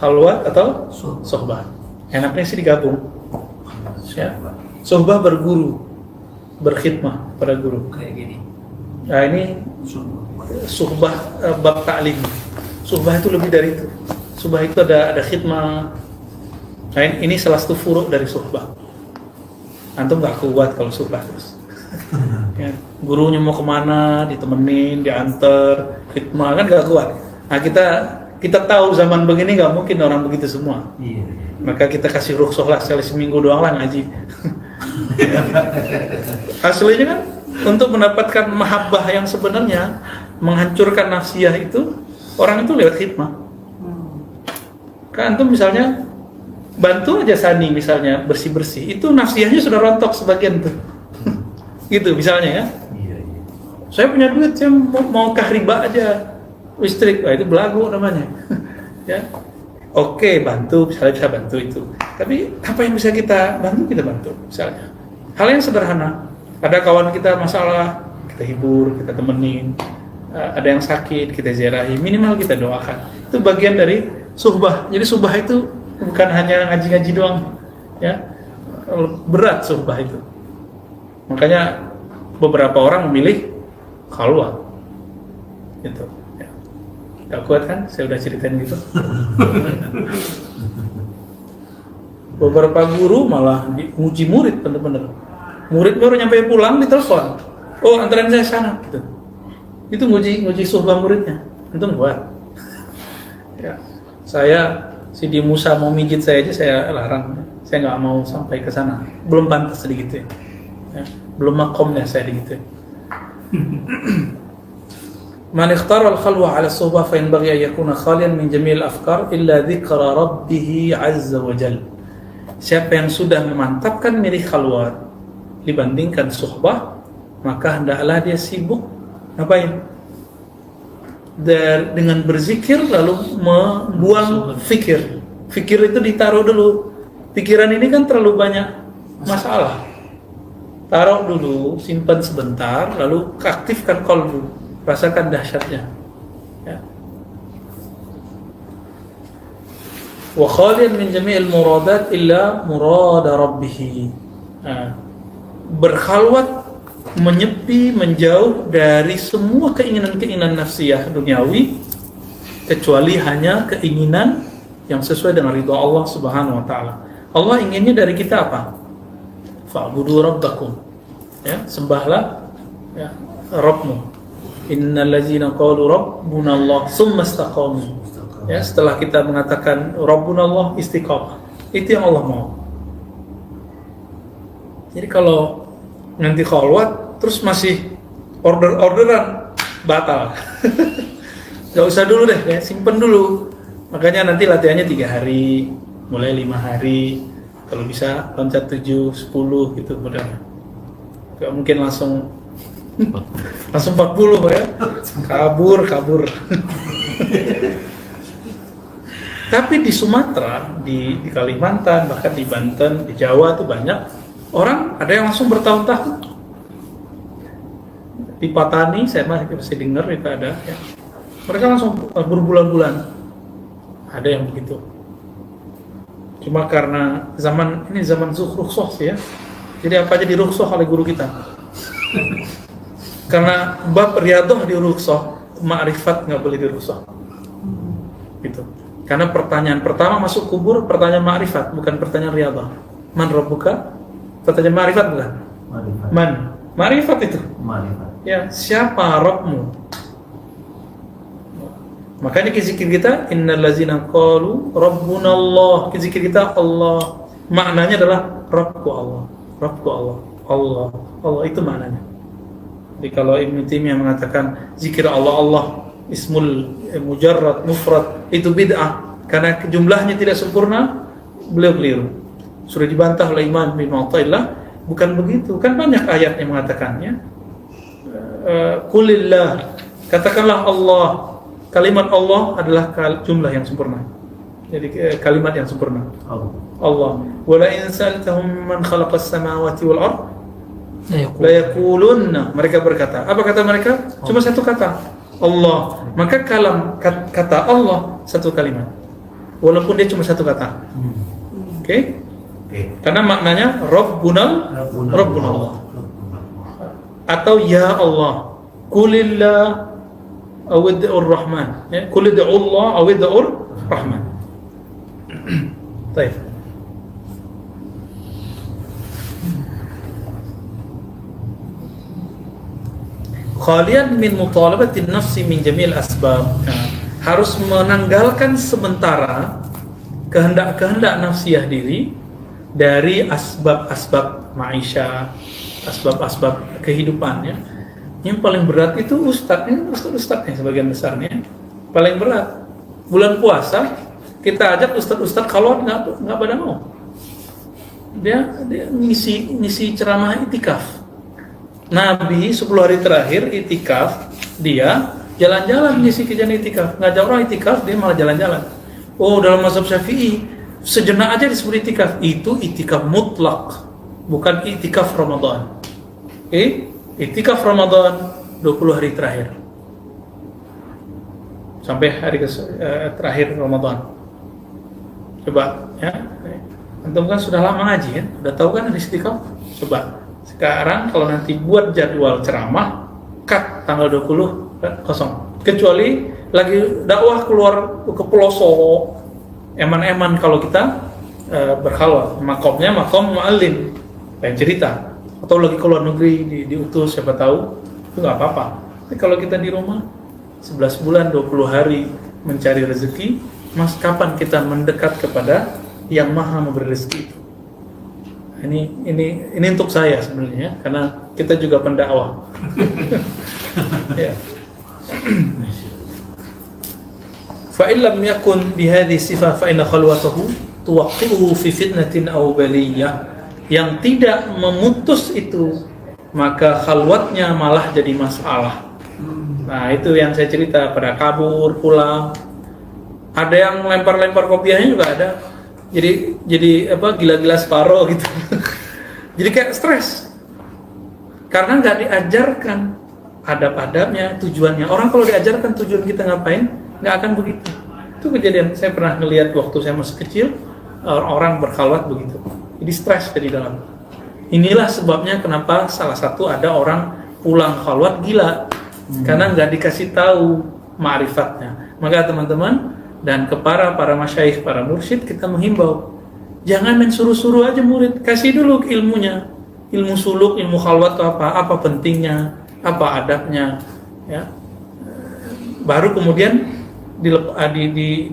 [SPEAKER 1] Khalwat atau suhbah. Enaknya sih digabung. Ya. Suhbah berguru, berkhidmah pada guru. Kayak gini. Nah ini suhbah bab ta'lim. Suhbah itu lebih dari itu. Suhbah itu ada khidmah. Nah, ini salah satu furuk dari suhbah. Antum gak kuat kalau suhbah terus. Ya, gurunya mau kemana, ditemenin, diantar, khidmah, kan gak kuat. Nah kita tahu zaman begini gak mungkin orang begitu semua. Maka kita kasih rukhsah lah, sekali seminggu doang lah ngaji. Aslinya kan untuk mendapatkan mahabbah yang sebenarnya menghancurkan nafsiyah itu, orang itu lewat khidmah. Kan antum misalnya bantu aja Sani misalnya bersih-bersih, itu nafsiyahnya sudah rontok sebagian tuh. Gitu misalnya ya. Saya punya duit, saya mau riba aja listrik, itu belagu namanya. Ya. Oke, bantu, misalnya bisa bantu itu. Tapi apa yang bisa kita bantu misalnya. Hal yang sederhana. Ada kawan kita masalah, kita hibur, kita temenin. Ada yang sakit, kita ziarahi, minimal kita doakan. Itu bagian dari suhbah. Jadi suhbah itu bukan hanya ngaji-ngaji doang, ya. Berat suhbah itu. Makanya beberapa orang memilih khalwat. Gitu. Ya. Gak kuat kan? Saya udah ceritain gitu. Beberapa guru malah diuji murid bener-bener. Murid baru nyampe pulang ditelepon. Oh, antarin saya sana gitu. Itu nguji suhbah muridnya. Itu buat. Ya. Saya Sidi Musa mau mijit saya aja saya larang. Saya nggak mau sampai ke sana. Belum pantas sedikit ya. Belum makomnya saya gitu. Man ikhtara al-khalwa 'ala as-suhbah fa yanbaghi an yakuna khalian min jami'il afkar illa dzikra rabbih 'azza wa jalla. Siapa yang sudah memantapkan milih khalwat dibandingkan suhbah, maka hendaklah dia sibuk ngapain? Dengan berzikir lalu membuang fikir. Fikir itu ditaruh dulu. Pikiran ini kan terlalu banyak masalah. Taruh dulu, simpan sebentar, lalu aktifkan qalbu. Rasakan dahsyatnya. Ya. Wa khalian min jami'il muradat illa murada rabbih. Berkhalwat, menyepi, menjauh dari semua keinginan-keinginan nafsiyah duniawi kecuali hanya keinginan yang sesuai dengan ridha Allah Subhanahu wa taala. Allah inginnya dari kita apa? Fa'budu rabbakum. Ya, sembahlah ya Rabbmu. Innal ladzina qalu rabbuna Allah tsumma istaqamu. Ya, setelah kita mengatakan rabbuna Allah, istiqamah. Itu yang Allah mau. Jadi kalau nanti khalwat terus masih orderan batal. Gak usah dulu deh, ya, simpen dulu. Makanya nanti latihannya 3 hari, mulai 5 hari, kalau bisa loncat 7, 10 gitu modalnya. Gak mungkin langsung 40 ya, kabur. Tapi di Sumatera, di Kalimantan, bahkan di Banten, di Jawa tuh banyak orang, ada yang langsung bertahun-tahun. Di Patani, saya masih dengar itu ada ya. Mereka langsung berbulan-bulan. Ada yang begitu. Cuma karena zaman rukhsah sih ya. Jadi apa aja dirukhsah oleh guru kita. Karena bab riyadhah dirukhsah, ma'rifat nggak boleh dirukhsah. Gitu. Karena pertanyaan pertama masuk kubur pertanyaan ma'rifat, bukan pertanyaan riyadhah. Man rabbuka? Pertanyaan ma'rifat bukan? Ma'rifat. Man. Ma'rifat itu. Ma'rifat. Ya, siapa Rabbmu? Makanya zikir kita innal ladzina qalu rabbuna Allah. Zikir kita Allah. Maknanya adalah Rabbku Allah. Rabbku Allah. Allah itu maknanya. Jadi kalau Ibnu Taimiyah mengatakan zikir Allah ismul mujarrad mufrad itu bid'ah karena jumlahnya tidak sempurna, beliau keliru. Sudah dibantah oleh Imam bin Athaillah, bukan begitu. Kan banyak ayat yang mengatakannya. Qulillah, katakanlah Allah. Kalimat Allah adalah jumlah yang sempurna. Jadi kalimat yang sempurna. Allah. Wala in sa'altahum man khalaqas samawati wal ard la yaqulunna, mereka berkata. Apa kata mereka? Cuma satu kata, Allah. Maka kata Allah satu kalimat. Walaupun dia cuma satu kata. Oke? Karena maknanya Rabbuna Allah. Atau ya Allah. Qulillah awid'ur rahman. Ya, qulid'u Allah awid'ur rahman. Baik. Khalian min mutalabatin nafsi min jamil asbab. Harus menanggalkan sementara kehendak-kehendak nafsiyah diri dari asbab-asbab maisha, asbab-asbab kehidupannya. Yang paling berat itu ustadznya sebagian besarnya. Paling berat. Bulan puasa kita ajak ustadz kalau nggak pada mau. Dia ngisi ceramah itikaf. Nabi 10 hari terakhir itikaf, dia jalan-jalan ngisi kejadian itikaf. Ngajak orang itikaf, dia malah jalan-jalan. Oh, dalam mazhab Syafi'i sejenak aja disebut itikaf. Itu itikaf mutlak, bukan itikaf Ramadan. Itikaf Ramadan 20 hari terakhir sampai hari terakhir Ramadan. Coba ya, antum kan sudah lama ngaji kan, udah tahu kan ada itikaf. Coba sekarang kalau nanti buat jadwal ceramah, cut tanggal 20 kosong. Kecuali lagi dakwah keluar ke pelosok, eman-eman kalau kita berkhalwat, makomnya makom mu'allim, lain cerita. Atau lagi keluar negeri diutus, siapa tahu itu nggak apa-apa. Tapi kalau kita di rumah 11 bulan 20 hari mencari rezeki, mas kapan kita mendekat kepada yang maha memberi rezeki? Ini untuk saya sebenarnya, karena kita juga pendakwah. Ya. Fa illam yakun bihadhihi sifah fa inna khalwatahu tuwaqqi'uhu fi fitnatin aw baliyah. Yang tidak memutus itu, maka khalwatnya malah jadi masalah. Nah, itu yang saya cerita, pada kabur, pulang. Ada yang lempar-lempar kopiahnya juga ada. Jadi gila-gila separoh gitu. Jadi kayak stres. Karena nggak diajarkan adab-adabnya, tujuannya. Orang kalau diajarkan tujuan kita ngapain, nggak akan begitu. Itu kejadian saya pernah ngelihat waktu saya masih kecil, orang berkhalwat begitu. Jadi stres dari dalam. Inilah sebabnya kenapa salah satu ada orang pulang khalwat gila, karena nggak dikasih tahu ma'rifatnya. Maka teman-teman dan kepada para masyayikh, para mursyid, kita menghimbau, jangan main suruh-suruh aja murid, kasih dulu ilmunya, ilmu suluk, ilmu khalwat itu apa pentingnya, apa adabnya, ya. Baru kemudian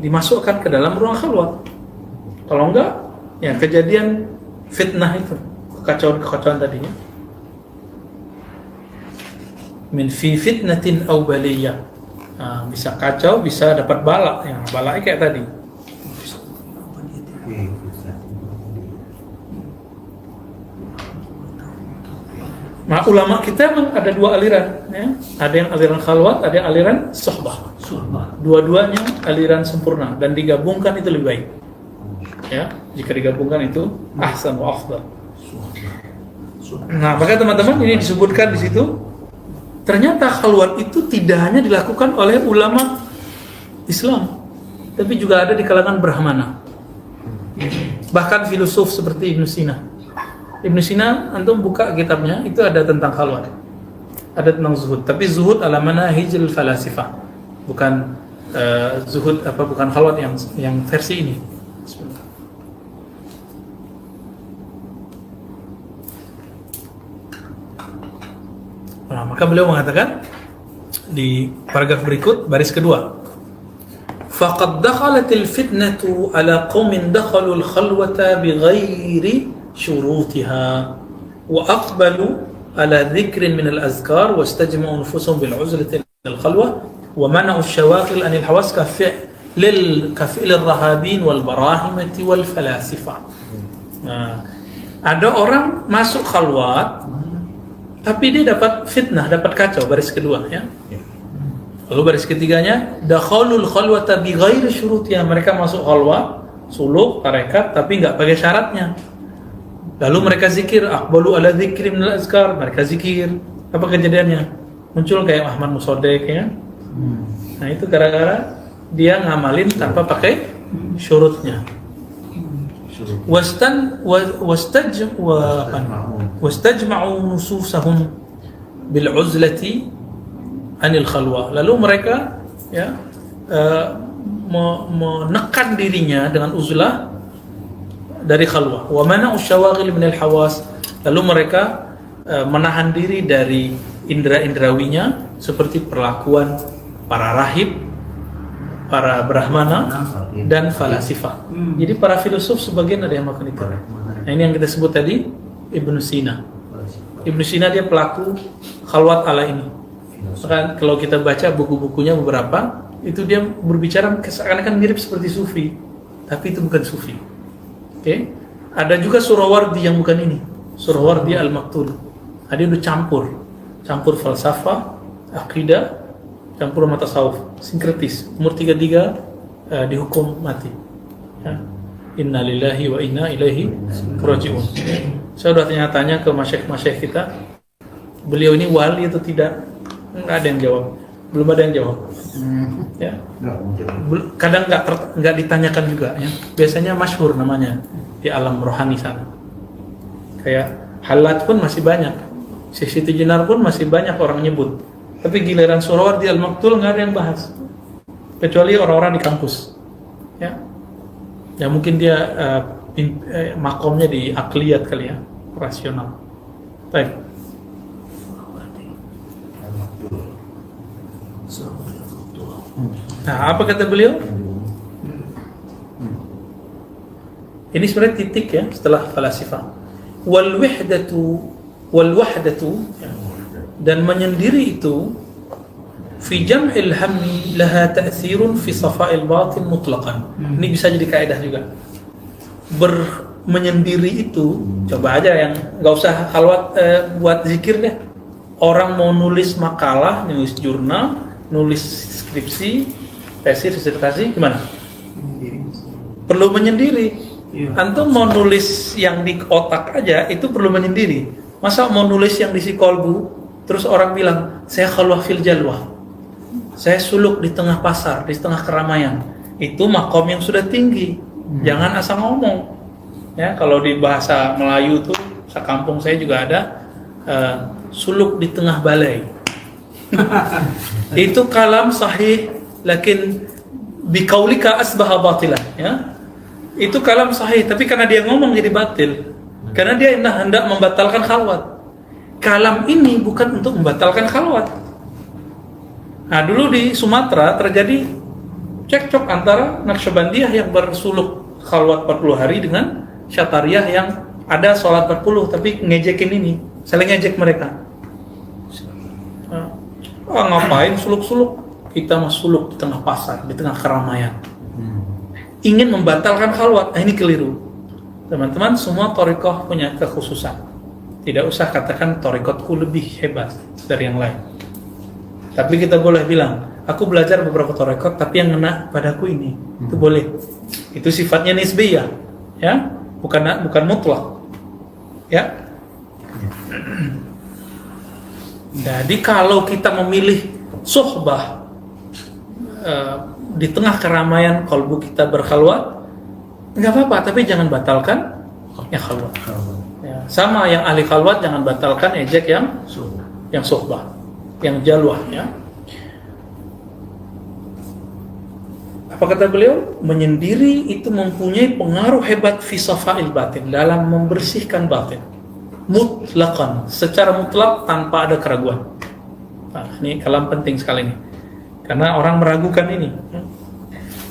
[SPEAKER 1] dimasukkan ke dalam ruang khalwat. Kalau enggak, ya kejadian fitnah itu, kekacauan tadinya. Min fi fitnatin aw baliyah. Bisa kacau, bisa dapat bala. Ya, balanya kayak tadi. Nah, ulama kita memang ada dua aliran, ya. Ada yang aliran khalwat, ada yang aliran suhbah. Dua-duanya aliran sempurna dan digabungkan itu lebih baik. Ya, jika digabungkan itu ahsan wa afdal. Nah, maka teman-teman ini disebutkan di situ, ternyata khalwat itu tidak hanya dilakukan oleh ulama Islam, tapi juga ada di kalangan Brahmana. Bahkan filosof seperti Ibnu Sina. Ibnu Sina, antum buka kitabnya, itu ada tentang khalwat. Ada tentang zuhud, tapi zuhud ala manahijil falasifah. Bukan zuhud bukan khalwat yang versi ini. Nah, maka beliau mengatakan di paragraf berikut, baris kedua, faqad dakhalatil fitnatu ala qaumin dakhalul khalwata bighairi syurutiha wa aqbalu ala dhikrin min al-azkar wastajma'u nufusuhum bil 'uzlati al khalwa wa mana'u ash-shawaghil anil hawas kafil ar-rahabin wal barahimati wal falasifa. Nah, ada orang masuk khalwat tapi dia dapat fitnah, dapat kacau, baris kedua, ya. Lalu baris ketiganya, dakhalul khalwata bi ghairi syurutiha, mereka masuk khalwat, suluk, tarekat, tapi enggak pakai syaratnya. Lalu mereka zikir, aqbalu ala dzikri minal azkar, mereka zikir. Apa kejadiannya? Muncul kayak Ahmad Musodek, ya. Nah, itu gara-gara dia ngamalin tanpa pakai syurutnya. wastajma'u nususahum bil 'uzlati anil khalwa. Lalu mereka, ya, menekan dirinya dengan uzlah dari khalwa. Wa mana'u syawaghil minal hawas. Lalu mereka menahan diri dari indera-indrawinya seperti perlakuan para rahib, para brahmana dan falasifah. Jadi para filosof sebagian ada yang melakukan itu. Nah, ini yang kita sebut tadi Ibnu Sina. Ibnu Sina dia pelaku khalwat ala ini. Maka kalau kita baca buku-bukunya beberapa, itu dia berbicara seakan-akan mirip seperti sufi, tapi itu bukan sufi. Oke? Ada juga Surawardi yang bukan ini, Surawardi al-Maktul. Dia udah campur falsafah, akidah, campur sama tasawuf, sinkretis. Umur 33 dihukum mati. Ya. Inna lillahi wa inna ilaihi raji'un. Saya sudah tanya-tanya ke masyayikh kita, beliau ini wali atau tidak? Nggak ada yang jawab. Belum ada yang jawab. Ya. Kadang nggak ditanyakan juga. Ya. Biasanya masyhur namanya di alam rohani sana. Kayak Halat pun masih banyak, Syekh Siti Jenar pun masih banyak orang nyebut. Tapi giliran Surawardi al-Maktul nggak ada yang bahas, kecuali orang-orang di kampus, ya. Ya mungkin dia makomnya di akliyat kali ya, rasional. Baik. Nah, apa kata beliau? Ini sebenarnya titik, ya, setelah falasifah. Wal wahdatu, ya. Dan menyendiri itu fi jam'il hammi laha ta'thirun fi safa'il batin mutlaqan. Ini bisa jadi kaidah juga. Menyendiri itu, coba aja yang nggak usah khalwat buat zikir deh. Orang mau nulis makalah, nulis jurnal, nulis skripsi, tesis, disertasi, gimana? Perlu menyendiri. Antum mau nulis yang di otak aja itu perlu menyendiri. Masa mau nulis yang di kolbu, terus orang bilang saya khalwah fil jalwah, saya suluk di tengah pasar, di tengah keramaian. Itu makom yang sudah tinggi. Jangan asal ngomong. Ya, kalau di bahasa Melayu tuh, sekampung saya juga ada suluk di tengah balai. Itu kalam sahih, lakin bikaulika asbaha batilan. Ya, itu kalam sahih, tapi karena dia ngomong jadi batil, karena dia hendak membatalkan khalwat. Kalam ini bukan untuk membatalkan khalwat. Nah, dulu di Sumatera terjadi cekcok antara Naqsyabandiyah yang bersuluk khalwat 40 hari dengan Syatariyah yang ada sholat 40 tapi ngejekin ini, saling ngejek mereka. Ngapain suluk-suluk? Kita mah suluk di tengah pasar, di tengah keramaian. Ingin membatalkan khalwat, ini keliru. Teman-teman, semua thariqah punya kekhususan. Tidak usah katakan thariqatku lebih hebat dari yang lain. Tapi kita boleh bilang, aku belajar beberapa thariqat tapi yang ngena padaku ini. Itu boleh. Itu sifatnya nisbiyah, ya. Bukan mutlak, ya. Jadi kalau kita memilih suhbah di tengah keramaian, kalbu kita berkhalwat, nggak apa-apa, tapi jangan batalkan yang khalwat. Ya, sama yang ahli khalwat jangan batalkan ejek yang suhbah, yang jalwah, ya. Apa kata beliau? Menyendiri itu mempunyai pengaruh hebat fi safa'il batin, dalam membersihkan batin. Mutlaqan, secara mutlak tanpa ada keraguan. Nah, ini kalam penting sekali ini. Karena orang meragukan ini.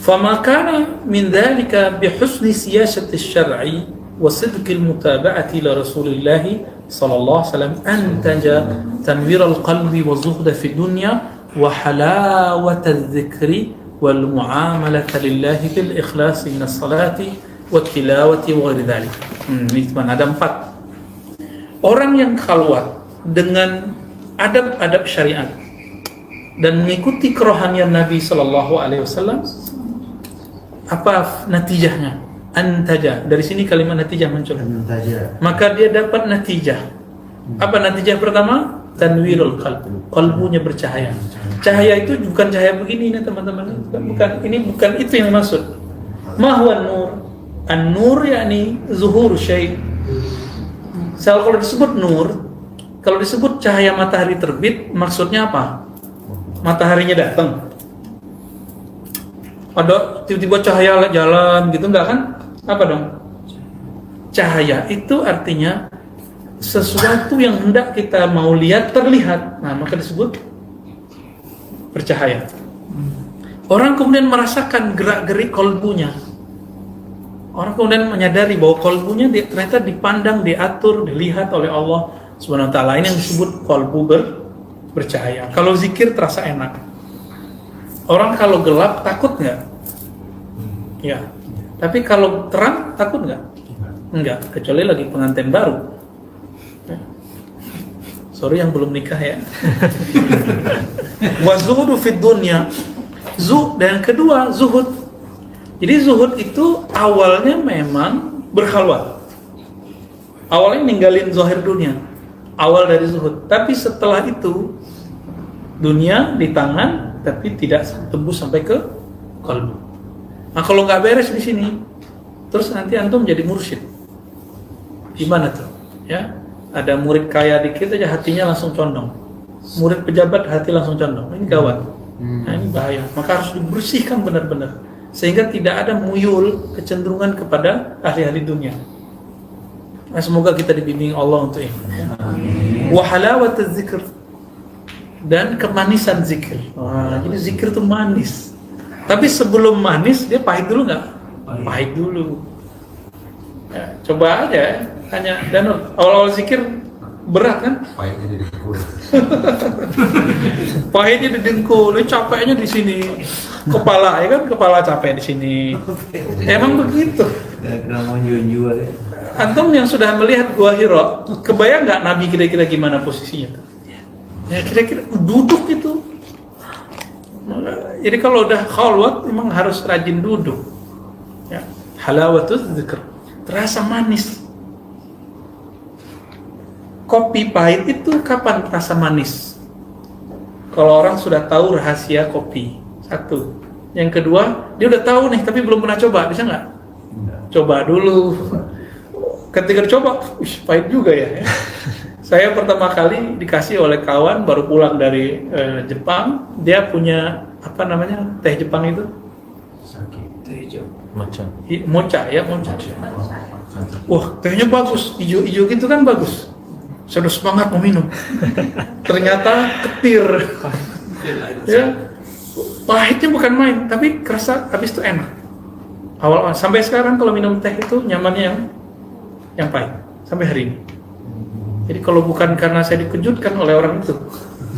[SPEAKER 1] Fama kana min dzalika bi husni siyasati syar'i wa sidqil mutaba'ati li Rasulillah sallallahu alaihi wasallam antaja tanwir al-qalbi wa zuhda fi dunya wa halawata adh-dhikri wal mu'amalata lillahi bil ikhlasi min as-salati wat tilawati wa ghairi dzalik. Ini cuma ada 4. Orang yang khalwat dengan adab-adab syariat dan mengikuti kerohanian Nabi sallallahu alaihi wasallam, apa natijahnya? Antaja. Dari sini kalimat natijah muncul. Antaja. Maka dia dapat natijah. Apa natijah pertama? Tanwirul qalb. Qalbunya bercahaya. Cahaya itu bukan cahaya begini nih teman-teman. Bukan itu yang maksud. Ma huwa nur? An-nur yakni zuhur syai'. Kalau disebut nur, kalau disebut cahaya matahari terbit, maksudnya apa? Mataharinya datang. Ada tiba-tiba cahaya jalan gitu, enggak kan? Apa dong? Cahaya itu artinya sesuatu yang hendak kita mau lihat terlihat. Nah, maka disebut bercahaya. Orang kemudian merasakan gerak-gerik kolbunya. Orang kemudian menyadari bahwa kolbunya ternyata dipandang, diatur, dilihat oleh Allah Subhanahu wa taala. Ini yang disebut kolbu bercahaya. Kalau zikir terasa enak. Orang kalau gelap takut nggak? Ya. Tapi kalau terang takut nggak? Enggak. Kecuali lagi pengantin baru. Sorry yang belum nikah ya. Wa zuhudu fid dunya. Dan kedua zuhud. Jadi zuhud itu awalnya memang berkhalwat. Awalnya ninggalin zahir dunia. Awal dari zuhud. Tapi setelah itu dunia di tangan tapi tidak tembus sampai ke kalbu. Nah, kalau nggak beres di sini, terus nanti antum jadi mursyid. Gimana tuh? Ya, ada murid kaya dikit aja hatinya langsung condong. Murid pejabat hati langsung condong. Ini gawat. Nah, ini bahaya. Maka harus dibersihkan benar-benar sehingga tidak ada muyul kecenderungan kepada ahli-ahli dunia. Nah, semoga kita dibimbing Allah untuk ini. Wa halawat az-zikr, dan kemanisan zikir. Wah, jadi zikir itu manis. Tapi sebelum manis dia pahit dulu nggak? Pahit dulu. Ya, coba aja, hanya dan awal-awal zikir berat kan?
[SPEAKER 2] Pahitnya di dengkul.
[SPEAKER 1] Pahitnya di dengkul, capeknya di sini. Kepala ya kan, kepala capek di sini. Emang begitu.
[SPEAKER 3] Mau jual ya.
[SPEAKER 1] Antum yang sudah melihat Gua Hira, kebayang nggak Nabi kira-kira gimana posisinya? Ya kira-kira duduk itu. Jadi kalau udah khalwat memang harus rajin duduk. Ya, halawatul dzikr, terasa manis. Kopi pahit itu kapan terasa manis? Kalau orang sudah tahu rahasia kopi, satu. Yang kedua, dia udah tahu nih tapi belum pernah coba, bisa nggak? Coba dulu. Ketika dicoba, pahit juga ya. Saya pertama kali dikasih oleh kawan baru pulang dari Jepang, dia punya apa namanya teh Jepang itu? Mocha ya, mocha. Wah, tehnya bagus, hijau-hijau gitu kan bagus. Saya udah semangat mau minum. Ternyata ketir. Ya, pahitnya bukan main, tapi kerasa habis itu enak. Awal sampai sekarang kalau minum teh itu nyamannya yang pahit sampai hari ini. Jadi kalau bukan karena saya dikejutkan oleh orang itu,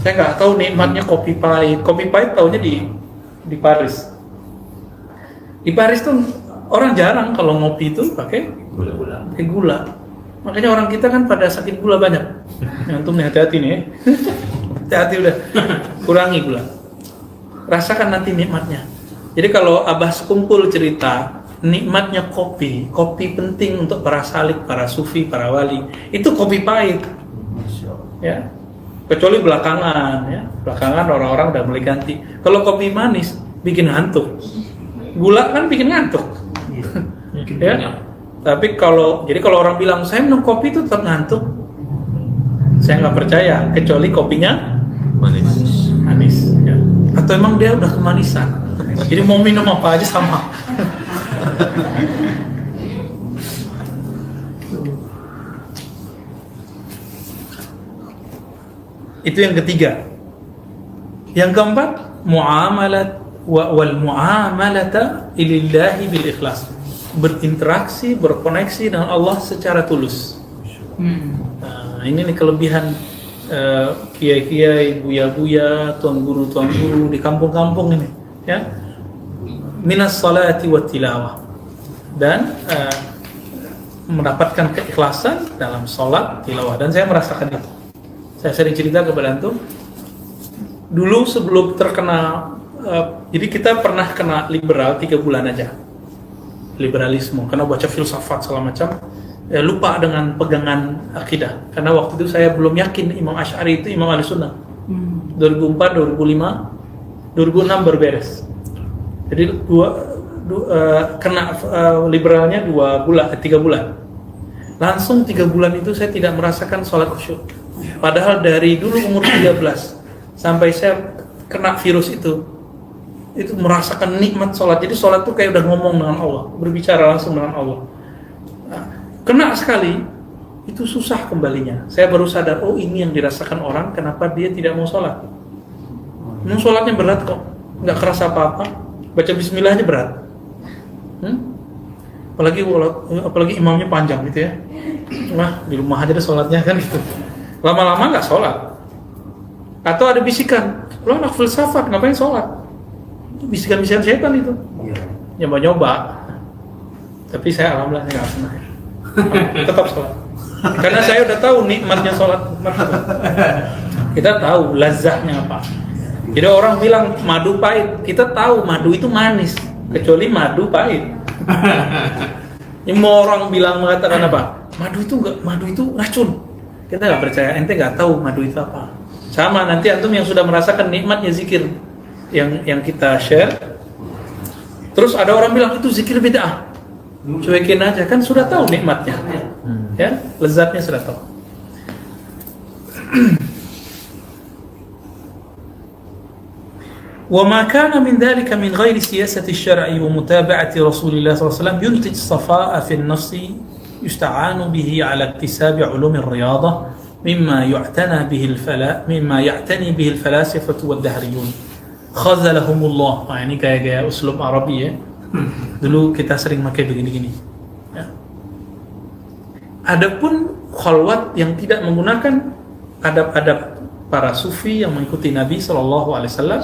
[SPEAKER 1] saya nggak tahu nikmatnya kopi pahit. Kopi pahit taunya di Paris. Di Paris tuh orang jarang kalau ngopi itu pakai gula. Makanya orang kita kan pada sakit gula banyak. Antum nih hati-hati nih. Hati-hati udah. Kurangi gula. Rasakan nanti nikmatnya. Jadi kalau Abah sekumpul cerita nikmatnya kopi penting untuk para salik, para sufi, para wali. Itu kopi pahit. Ya. Kecuali belakangan ya. Belakangan orang-orang udah mulai ganti. Kalau kopi manis bikin ngantuk. Gula kan bikin ngantuk. Ya. Tapi kalau orang bilang saya minum kopi itu tetap ngantuk, saya nggak percaya kecuali kopinya manis ya. Atau emang dia udah kemanisan, jadi mau minum apa aja sama. Itu yang ketiga. Yang keempat, muamalat wal muamalata lillahi bil ikhlas. Berinteraksi, berkoneksi dengan Allah secara tulus. Nah, ini nih kelebihan kiai-kiai, buya-buya, tuan guru di kampung-kampung ini, ya. Minas salati wat tilawah, dan mendapatkan keikhlasan dalam salat, tilawah, dan saya merasakan itu. Saya sering cerita kepada antum. Dulu sebelum terkena, jadi kita pernah kena liberal 3 bulan aja. Liberalisme, karena baca filsafat segala macam, lupa dengan pegangan akidah. Karena waktu itu saya belum yakin Imam Asy'ari itu Imam Ahlussunnah. 2004, 2005, 2006 berberes. Jadi kena liberalnya 3 bulan. Langsung 3 bulan itu saya tidak merasakan sholat khusyuk. Padahal dari dulu umur 13 sampai saya kena virus itu merasakan nikmat sholat. Jadi sholat itu kayak udah ngomong dengan Allah, berbicara langsung dengan Allah. Nah, kena sekali, itu susah kembalinya. Saya baru sadar, oh ini yang dirasakan orang, kenapa dia tidak mau sholat. Memang sholatnya berat kok, nggak kerasa apa-apa. Baca bismillah aja berat. Apalagi imamnya panjang gitu ya. Nah, di rumah aja deh sholatnya kan gitu. Lama-lama nggak sholat. Atau ada bisikan, lo anak filsafat ngapain sholat? Bisikan-bisikan setan itu. Nyoba-nyoba. Tapi saya alhamdulillah nggak pernah. Tetap sholat. Karena saya udah tahu nikmatnya sholat. Kita tahu lazahnya apa. Jadi orang bilang madu pahit, kita tahu madu itu manis, kecuali madu pahit. Ini mau orang bilang mengatakan apa? Madu itu racun. Kita nggak percaya, ente nggak tahu madu itu apa. Sama nanti antum yang sudah merasakan nikmatnya zikir yang kita share. Terus ada orang bilang itu zikir bid'ah. Cuekin aja, kan sudah tahu nikmatnya. Ya, lezatnya sudah tahu. وما كان من ذلك من غير سياسة الشرع ومتابعة رسول الله صلى الله عليه وسلم ينتج صفاء في النفس يستعان به على اكتساب علوم الرياضة مما يعتني به الفلاسفة والدهريون خذلهم الله. Nah, ini kayak uslub Arabi ya. Dulu kita sering pakai begini-gini. Ya. Adapun khalwat yang tidak menggunakan adab-adab para sufi yang mengikuti Nabi Shallallahu Alaihi Wasallam,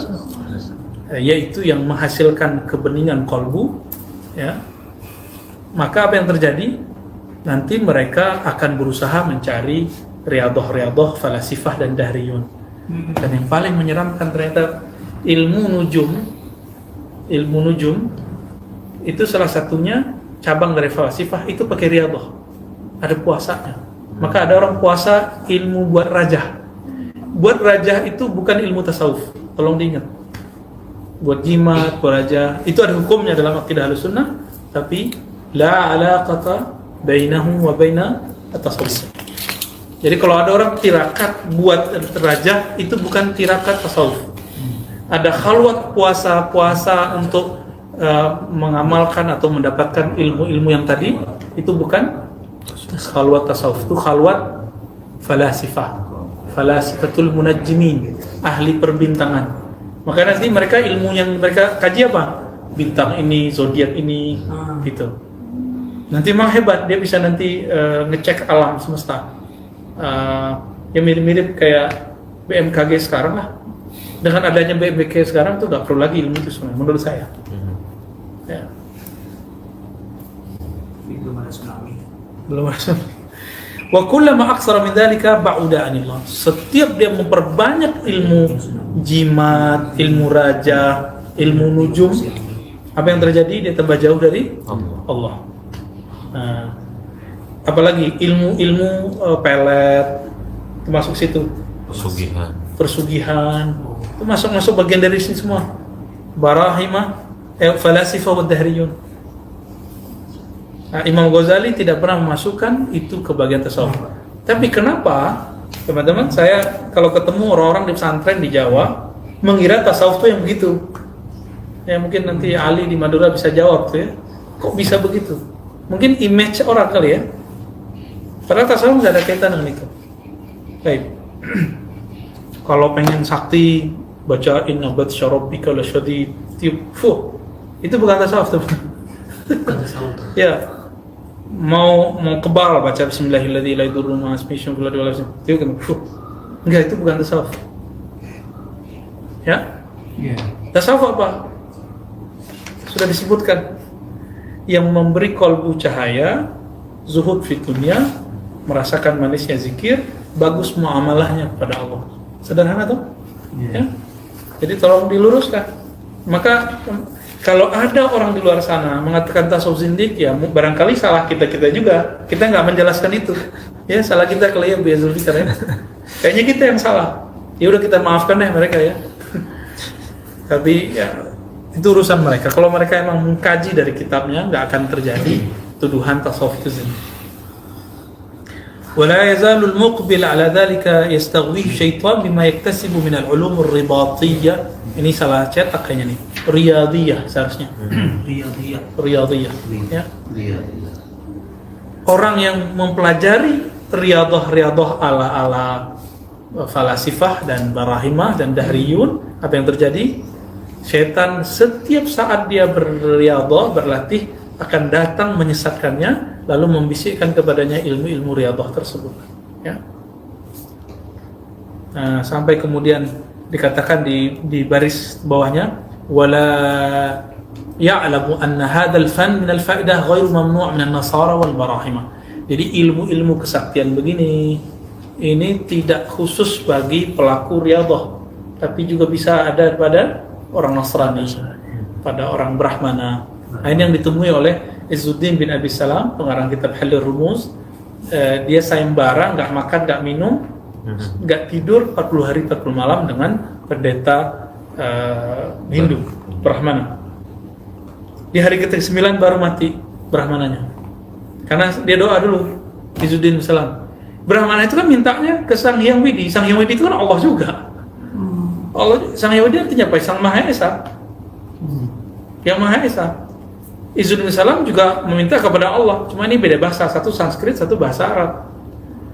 [SPEAKER 1] yaitu yang menghasilkan kebeningan kolbu, ya, maka apa yang terjadi? Nanti mereka akan berusaha mencari riadoh falasifah dan dahriyun. Dan yang paling menyeramkan ternyata ilmu nujum itu salah satunya cabang dari falasifah itu pakai riadoh, ada puasanya. Maka ada orang puasa ilmu buat rajah. Buat rajah itu bukan ilmu tasawuf, tolong diingat. Buat jimat, buat rajah itu ada hukumnya dalam akidah Ahlussunnah, tapi la alaqata bainahu wa baina at-tasawuf. Jadi kalau ada orang tirakat buat rajah, itu bukan tirakat tasawuf. Ada khalwat puasa untuk mengamalkan atau mendapatkan ilmu-ilmu yang tadi, itu bukan khalwat tasawuf, itu khalwat falasifatul munajjimin, ahli perbintangan. Maka nanti mereka ilmu yang mereka kaji apa? Bintang ini, zodiak ini, gitu. Nanti memang hebat, dia bisa nanti ngecek alam semesta. Yang mirip-mirip kayak BMKG sekarang lah. Dengan adanya BMKG sekarang tuh nggak perlu lagi ilmu itu sebenarnya, menurut saya. Ya.
[SPEAKER 2] Belum ada tsunami.
[SPEAKER 1] Belum ada. Wa kullama aksara min dzalika ba'uda anillah. Setiap dia memperbanyak ilmu jimat, ilmu raja, ilmu nujum, apa yang terjadi? Dia tambah jauh dari Allah. Nah, apalagi ilmu pelet termasuk situ. Persugihan. Itu masuk bagian dari sini semua. Barahimah, falasifah wa dahriyun. Nah, Imam Ghazali tidak pernah memasukkan itu ke bagian tasawuf. Tapi kenapa, teman-teman, saya kalau ketemu orang-orang di pesantren di Jawa mengira tasawuf itu yang begitu. Ya mungkin nanti Ali di Madura bisa jawab tuh ya. Kok bisa begitu? Mungkin image orang kali ya. Padahal tasawuf nggak ada kaitan dengan itu. Baik. Kalau pengen sakti, baca inna batsya rabbika lasyadid, itu bukan tasawuf teman. Ya. Mau kebal baca bismillahirrahmanirrahim la yadurru ma ismihi syai'un fil ardi wa la fis samai. Enggak, itu bukan tasawuf. Ya? Tasawuf apa? Sudah disebutkan. Yang memberi kolbu cahaya, zuhud fi dunya, merasakan manisnya zikir, bagus muamalahnya kepada Allah. Sederhana tuh? Ya? Jadi tolong diluruskan. Maka kalau ada orang di luar sana mengatakan tasawuf zindik, ya barangkali salah kita juga. Kita nggak menjelaskan itu. Ya salah kita kalau ya Bu Zulfikar ya. Kayaknya kita yang salah. Ya udah kita maafkan deh mereka ya. Tapi ya itu urusan mereka. Kalau mereka emang mengkaji dari kitabnya, nggak akan terjadi tuduhan tasawuf itu zindik. ولا يزال المقبل على ذلك يستغويه الشيطان بما يكتسب من العلوم الرباطية. Ini salah cetak kayaknya nih. Riyadiyah seharusnya. Riyadiyah. Ya. Orang yang mempelajari riyadah ala falasifah dan barahimah dan dahriyun, apa yang terjadi? Setan setiap saat dia berriyadah, berlatih, akan datang menyesatkannya, lalu membisikkan kepadanya ilmu-ilmu riyadah tersebut. Ya. Nah, sampai kemudian dikatakan di baris bawahnya, wala ya'lamu anna hadzal fan min al-fa'idah ghairu mamnu' min an-nasara wal barahimah. Jadi ilmu-ilmu kesaktian begini ini tidak khusus bagi pelaku riyadah, tapi juga bisa ada pada orang Nasrani, pada orang Brahmana. Nah, ini yang ditemui oleh Izzuddin bin Abi Salam, pengarang kitab Halil Rumuz. Dia sayembara, nggak makan, nggak minum, nggak tidur 40 hari 40 malam dengan pendeta Hindu, Brahmana. Di hari ke-9 baru mati Brahmananya. Karena dia doa dulu, Izzuddin bin Salam. Brahmana itu kan mintanya ke Sang Hyang Widi. Sang Hyang Widi itu kan Allah juga. Allah, Sang Hyang Widi artinya apa? Sang Maha Esa. Yang Maha Esa. Izzuddin bin Salam juga meminta kepada Allah, cuma ini beda bahasa, satu Sanskrit, satu bahasa Arab.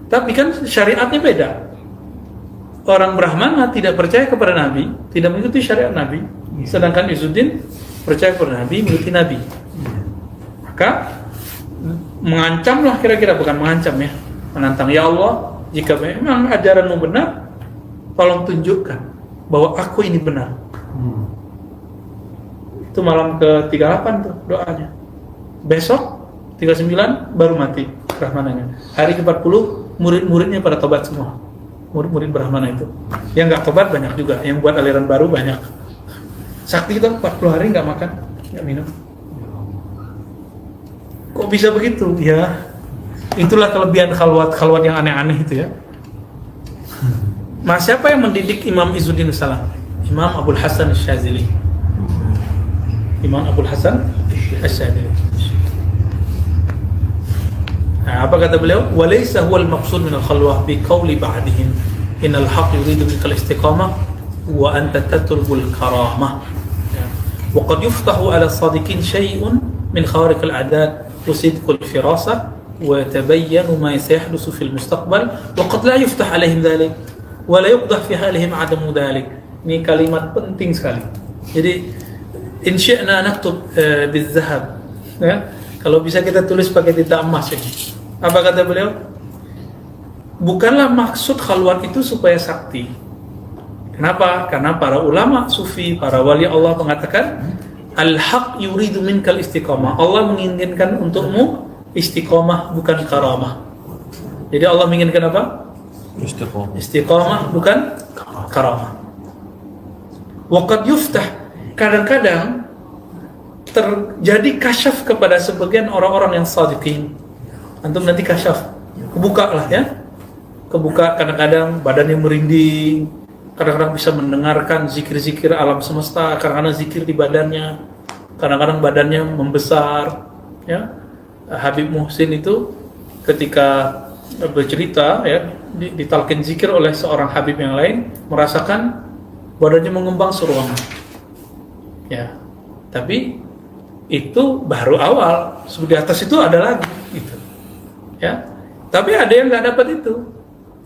[SPEAKER 1] Tapi kan syariatnya beda. Orang Brahmana tidak percaya kepada Nabi, tidak mengikuti syariat Nabi, sedangkan Izzuddin percaya kepada Nabi, mengikuti Nabi. Maka mengancamlah, kira-kira bukan mengancam ya, menantang, ya Allah, jika memang ajaranmu benar, tolong tunjukkan bahwa aku ini benar. Itu malam ke-38 tuh doanya. Besok 39 baru mati Brahmananya. Hari ke-40 murid-muridnya pada tobat semua. Murid-murid Brahmana itu. Yang nggak tobat banyak juga, yang buat aliran baru banyak. Sakti itu 40 hari nggak makan, nggak minum. Kok bisa begitu? Ya, itulah kelebihan khalwat yang aneh-aneh itu ya. Mas, siapa yang mendidik Imam Izzuddin Salam? Imam Abul Hasan Asy-Syadzili. Imam Abul Hasan Asy-Syadzili. Nah, apa kata beliau? Walaysa huwal maqsud min al-khalwah bi qawli ba'dihim innal haqq yuridu bikal istiqamah wa anta tatlubul karamah. Wa qad yuftahu ala as-sadiqin syai'un min khawariq al-'adat wa sidqul firasah wa yatabayyanu ma sayahdusu fil mustaqbal wa qad la yuftah 'alaihim dhalik wa la yuqdah fi halihim 'adamu dhalik. Ini kalimat penting sekali. Jadi in syi'na naktub bizahab, ya. Kalau bisa kita tulis pakai tinta emas ini. Apa kata beliau? Bukanlah maksud khalwat itu supaya sakti. Kenapa? Karena para ulama sufi, para wali Allah mengatakan al-haq yuridu minkal istiqamah. Allah menginginkan untukmu istiqamah, bukan karamah. Jadi Allah menginginkan apa? Istiqamah, bukan karamah. Waqad yuftah, kadang-kadang terjadi kasyaf kepada sebagian orang-orang yang sadiqin. Antum nanti kasyaf, kebuka lah ya, kebuka kadang-kadang badannya merinding, kadang-kadang bisa mendengarkan zikir-zikir alam semesta, kadang-kadang zikir di badannya, kadang-kadang badannya membesar ya. Habib Muhsin itu ketika bercerita ya, ditalkin zikir oleh seorang Habib yang lain, merasakan badannya mengembang seruangan ya. Tapi itu baru awal, di atas itu ada lagi gitu ya. Tapi ada yang nggak dapat itu,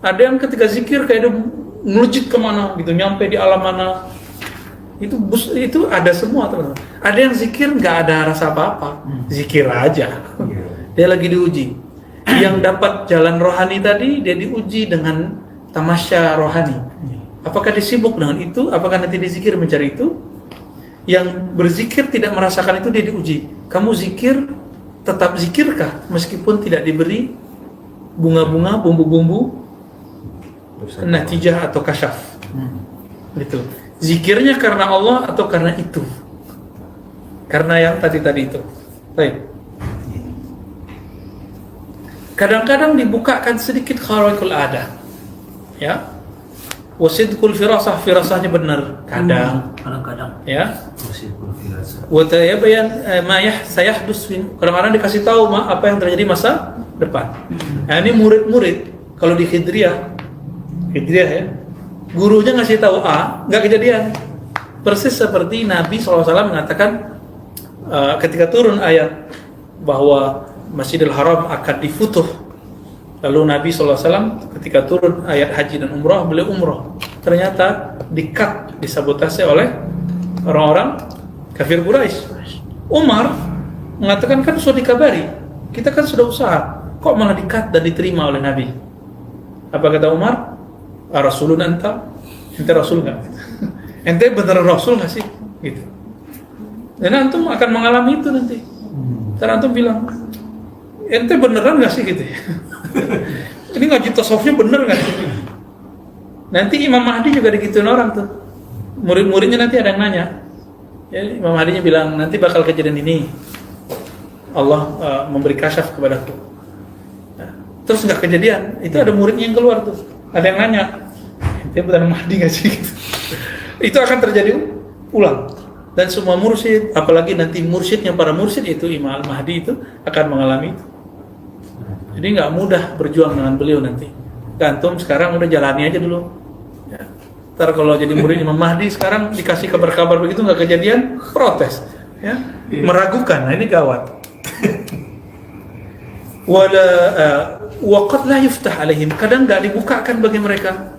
[SPEAKER 1] ada yang ketika zikir kayak dia melejit kemana gitu, nyampe di alam mana, itu ada semua teman-teman. Ada yang zikir nggak ada rasa apa-apa, zikir aja, dia lagi diuji. Yang dapat jalan rohani tadi, dia diuji dengan tamasya rohani. Apakah dia sibuk dengan itu? Apakah nanti dia zikir mencari itu? Yang berzikir tidak merasakan itu, dia diuji. Kamu zikir, tetap zikirkah meskipun tidak diberi bunga-bunga, bumbu-bumbu natijah atau kasyaf? Gitu. Zikirnya karena Allah atau karena itu? Karena yang tadi itu. Baik. Kadang-kadang dibukakan sedikit khawariqul adah. Ya. Wasidqul firasah, firasahnya benar kadang-kadang ya. Wa tabayyan ma sayahdus, kadang-kadang dikasih tahu apa yang terjadi masa depan. Nah, ini murid-murid kalau di Khidriyah ya, gurunya ngasih tahu A, nggak kejadian. Persis seperti Nabi SAW mengatakan ketika turun ayat bahwa Masjidil Haram akan difutuh. Lalu Nabi SAW ketika turun ayat haji dan umrah, beliau umrah. Ternyata di-cut, disabotase oleh orang-orang kafir Quraisy. Umar mengatakan, kan sudah dikabari, kita kan sudah usaha, kok malah di-cut dan diterima oleh Nabi? Apa kata Umar? Rasulun anta? Ente Rasul nggak? Ente beneran Rasul nggak sih? Gitu. Dan antum akan mengalami itu nanti. Dan antum bilang, ente beneran nggak sih gitu ya? Ini ngaji tasawufnya bener nggak sih? Nanti Imam Mahdi juga digituin orang tuh. Murid-muridnya nanti ada yang nanya. Ya, Imam Mahdinya bilang, nanti bakal kejadian ini. Allah memberi kasyaf kepadaku. Nah, terus nggak kejadian. Itu ada muridnya yang keluar tuh. Ada yang nanya, dia benar Mahdi nggak sih? Itu akan terjadi ulang. Dan semua mursyid, apalagi nanti mursyidnya para mursyid itu Imam Mahdi itu akan mengalami itu. Jadi nggak mudah berjuang dengan beliau nanti. Gantung sekarang udah jalani aja dulu. Ya. Ntar kalau jadi murid Imam Mahdi sekarang dikasih kabar-kabar begitu nggak kejadian, protes, ya, meragukan. Nah ini gawat. Waqad la yuftah alaihim, kadang nggak dibukakan bagi mereka.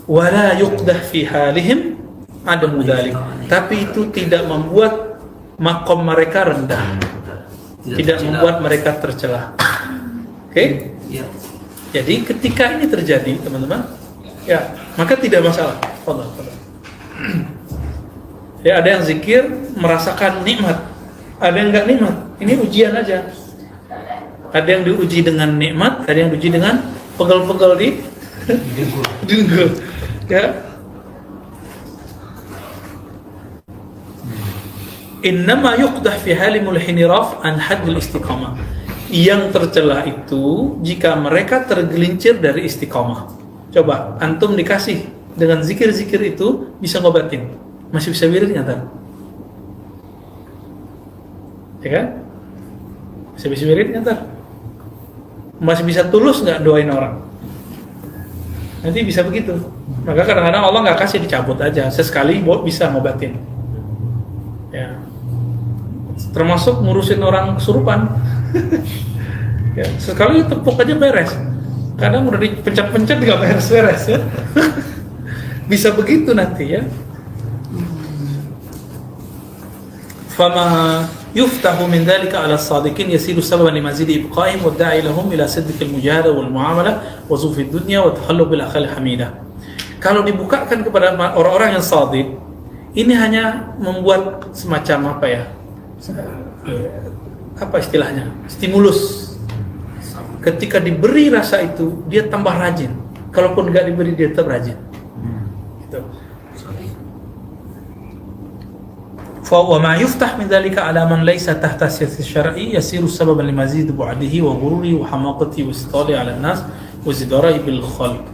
[SPEAKER 1] Wala yuqdah fi halihim adamu dzalik. Tapi itu tidak membuat makom mereka rendah. Tidak membuat mereka tercela. Oke?
[SPEAKER 3] Ya.
[SPEAKER 1] Jadi ketika ini terjadi, teman-teman, ya maka tidak masalah. Fadhal. Ya, ada yang zikir merasakan nikmat, ada yang enggak nikmat. Ini ujian aja. Ada yang diuji dengan nikmat, ada yang diuji dengan pegel-pegel di dengkul. Ya. Innama yuqdah fi halimul hiniraf an haddil istiqamah. Yang tercela itu jika mereka tergelincir dari istiqamah. Coba antum dikasih dengan zikir-zikir itu bisa ngobatin. Masih bisa wirid nggak ntar? Ya kan? Bisa wirid nggak ntar? Masih bisa tulus nggak doain orang? Nanti bisa begitu. Maka kadang-kadang Allah nggak kasih, dicabut aja. Sesekali bisa ngobatin. Ya. Termasuk ngurusin orang kesurupan. Ya, sekali tepuk aja beres. Kadang udah dipencet-pencet nggak beres-beres ya. Bisa begitu nanti ya. Fama yuftahu min dzalika 'ala as-sadiqin yasiru sababan limazidi ibqa'ihim wa da'i lahum ila sidqil mujahada wal mu'amalah wa zufid dunya wa takhallub bil akhlaq hamidah. Kalau dibukakan kepada orang-orang yang shadiq, ini hanya membuat semacam apa ya? Apa istilahnya? Stimulus. Ketika diberi rasa itu, dia tambah rajin. Kalaupun nggak diberi, dia tetap rajin. Gitu. وما يفتح من ذلك على من ليس تحت السياسة الشرعي يصير سببا لمزيد بعده وغروره وحماقته واستطاله على الناس وازدراره بالخلق.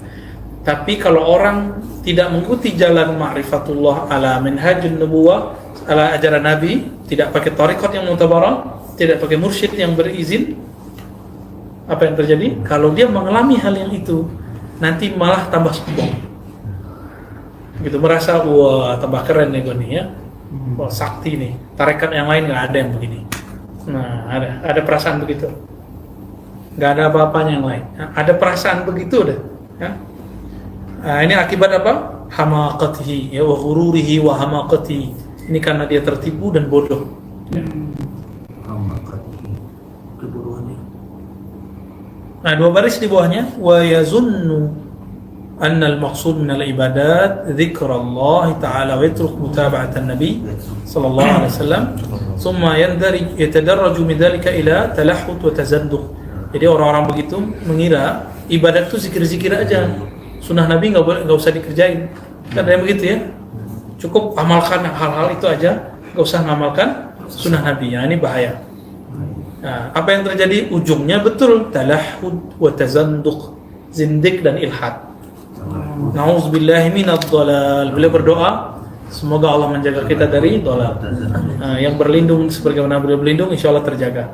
[SPEAKER 1] Tapi kalau orang tidak mengikuti jalan ma'rifatullah ala minhajun nubuwah, ala ajaran Nabi, tidak pakai tariqat yang mutabarah, tidak pakai mursyid yang berizin, apa yang terjadi? Kalau dia mengalami hal yang itu, nanti malah tambah sombong. Gitu, merasa wah tambah keren nih gue nih ya. Wah, sakti nih, tarekat yang lain nggak ada yang begini. Nah, ada perasaan begitu, nggak ada apa-apanya yang lain. Nah, ada perasaan begitu deh. Ya? Nah, ini akibat apa? Hamaqatihi, ya, wa ghururihi wa hamaqatihi. Ini karena dia tertipu dan bodoh. Ya.
[SPEAKER 3] Hamaqatihi, kebodohannya.
[SPEAKER 1] Nah, dua baris di bawahnya, wa yazunnu أن المقصود من العبادات ذكر الله تعالى ويترك متابعة النبي صلى الله عليه وسلم ثم يتدرج من ذلك إلى تلحت وتزندق. Jadi orang-orang begitu mengira ibadat itu zikir-zikir aja, sunnah Nabi nggak usah dikerjain. Kan ada yang begitu ya, cukup amalkan hal-hal itu aja, nggak usah ngamalkan sunnah Nabi. Nah, ini bahaya. Nah, apa yang terjadi ujungnya betul talahud wa tazanduq, zindik dan ilhad. Na'udzubillahi minadh dhalal. Beliau berdoa semoga Allah menjaga kita dari dhalal. Yang berlindung sebagaimana beliau berlindung, insyaallah terjaga.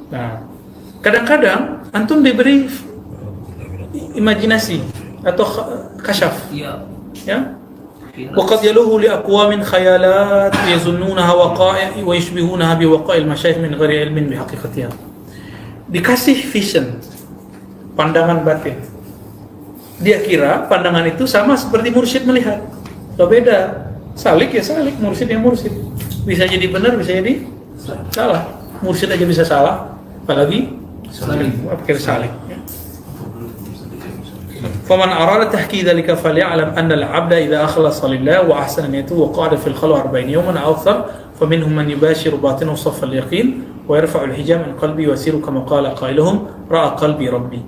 [SPEAKER 1] Nah, kadang-kadang antum diberi imajinasi atau kasyaf. Ya. Waqad yaluhu li aqwamin khayalat yazunnunaha waqa'i wa yashbihunaha bi waqa'il masyayikh min ghairi ilmin bi haqiqatiha. Dikasih vision, pandangan batin. Dia kira pandangan itu sama seperti mursyid melihat. Loh, beda. Salik ya salik, mursyid ya mursyid. Bisa jadi benar, bisa jadi salah. Mursyid aja bisa salah, apalagi salik. Pikir salik. فمن أراد تحقيق ذلك فليعلم أن العبد إذا أخلص لله وأحسن نيته وقعد في الخلوة 40 يوما أو أكثر فمنهم من يباشر باطنه صف اليقين ويرفع الحجاب من قلبي ويسير كما قال قائلهم رأى قلبي ربي.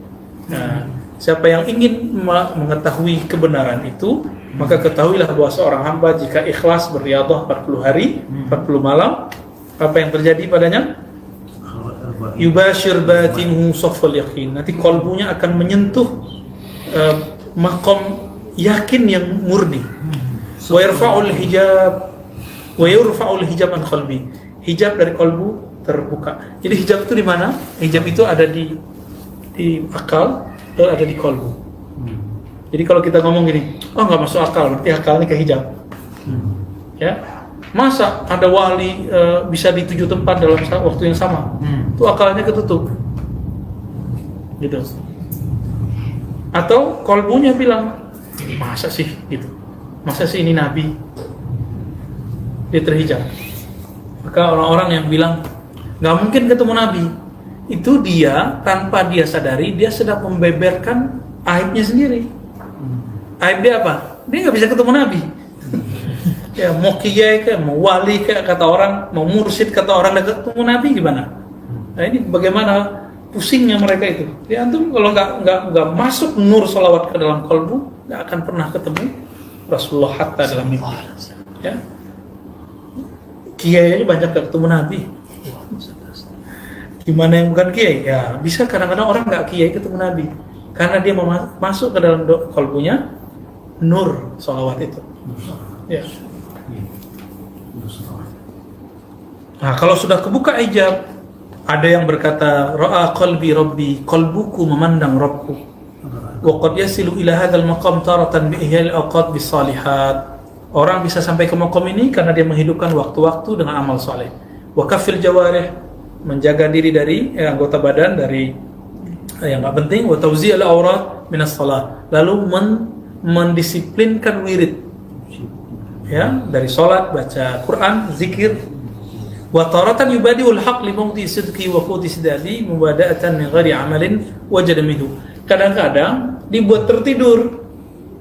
[SPEAKER 1] Nah, siapa yang ingin mengetahui kebenaran itu, maka ketahuilah bahwa seorang hamba jika ikhlas beriadah 40 hari, 40 malam, apa yang terjadi padanya? Yubashir batinuhu saffal yaqin. Nanti kalbunya akan menyentuh makom yakin yang murni. Wa yarfa'ul hijab an qalbi. Hijab dari kalbu terbuka. Jadi hijab itu di mana? Hijab itu ada di akal dan ada di kalbu. Jadi kalau kita ngomong gini, oh nggak masuk akal, berarti akalnya ke hijab. Ya, masa ada wali bisa di 7 tempat dalam waktu yang sama? Itu akalnya ketutup. Gitu. Atau kalbunya bilang, masa sih gitu? Masa sih ini nabi? Dia terhijab. Maka orang-orang yang bilang nggak mungkin ketemu Nabi, itu dia tanpa dia sadari dia sedang membeberkan aibnya sendiri. Aib dia apa? Dia nggak bisa ketemu Nabi. Ya mau kiai kayak, mau wali kayak kata orang, mau mursyid kata orang, udah ketemu Nabi gimana? Nah ini bagaimana pusingnya mereka itu. Ya antum kalau nggak masuk nur salawat ke dalam kalbu, nggak akan pernah ketemu Rasulullah hatta dalam mimpi. Ya. Kiai aja banyak gak ketemu Nabi. Gimana yang bukan kiai? Ya bisa kadang-kadang orang nggak kiai ketemu Nabi karena dia masuk ke dalam kalbunya nur salawat itu. Ya. Nah, kalau sudah kebuka hijab, ada yang berkata, ra'a qalbi rabbi, qalbuku memandang Rabbku. Wa qad yasilu ila hadzal maqam taratan bi ihya'il awqat bis salihat. Orang bisa sampai ke maqam ini karena dia menghidupkan waktu-waktu dengan amal saleh. Wa kafil jawarih, menjaga diri dari anggota badan dari yang enggak penting, wa tawzi'il aurat minas shalah. Lalu mendisiplinkan wirid. Ya, dari salat, baca Quran, zikir. Wa taratan yubadiul haq li mawdi sidqi wa quti sidadi mubada'atan min ghairi amalin wajada minhu. Kadang-kadang dibuat tertidur,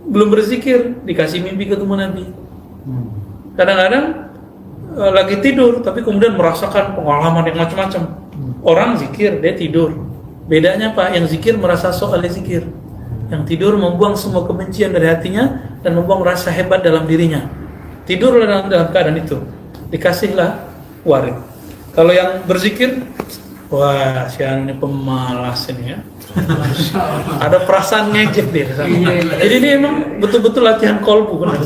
[SPEAKER 1] belum berzikir, dikasih mimpi ketemu Nabi. Kadang-kadang lagi tidur tapi kemudian merasakan pengalaman yang macam-macam. Orang zikir, dia tidur. Bedanya apa? Yang zikir merasa sok oleh zikir. Yang tidur membuang semua kebencian dari hatinya dan membuang rasa hebat dalam dirinya. Tidurlah dalam keadaan itu. Dikasihlah warid. Kalau yang berzikir, wah, siang ini pemalas ini ya. Ada perasaan ngejek dia. Jadi ini emang betul-betul latihan kolbu benar.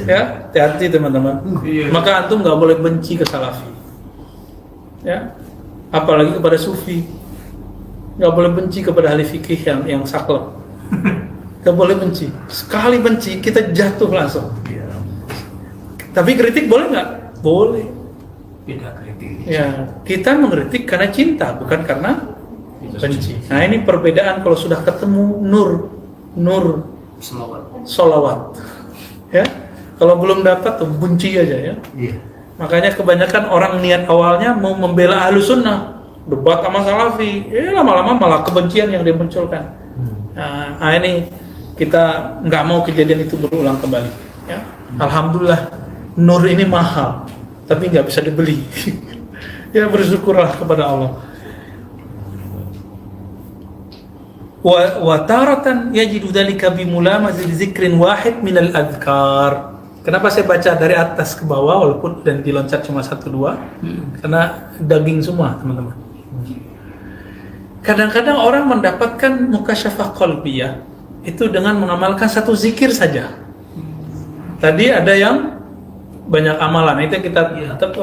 [SPEAKER 1] Ya, hati-hati teman-teman. Maka antum nggak boleh benci ke salafi. Ya, apalagi kepada sufi. Nggak boleh benci kepada ahli fikih yang saklek. Nggak boleh benci. Sekali benci kita jatuh langsung. Tapi kritik boleh nggak? Boleh.
[SPEAKER 3] Beda kritik.
[SPEAKER 1] Ya, kita mengkritik karena cinta, bukan karena benci. Nah ini perbedaan kalau sudah ketemu nur solawat. Ya, kalau belum dapat tuh benci aja ya.
[SPEAKER 3] Iya.
[SPEAKER 1] Makanya kebanyakan orang niat awalnya mau membela ahlu sunnah, debat sama salafi, lama-lama malah kebencian yang dimunculkan. Nah ini kita nggak mau kejadian itu berulang kembali. Ya, alhamdulillah nur ini mahal, tapi nggak bisa dibeli. Ya bersyukurlah kepada Allah. Wa taratan yajidu dzalika bi mulamazati dzikrin wahid min al-adhkar. Kenapa saya baca dari atas ke bawah walaupun dan diloncat cuma 1-2? Karena daging semua, teman-teman. Kadang-kadang orang mendapatkan mukasyafah qalbiyah itu dengan mengamalkan satu zikir saja. Tadi ada yang banyak amalan, itu kita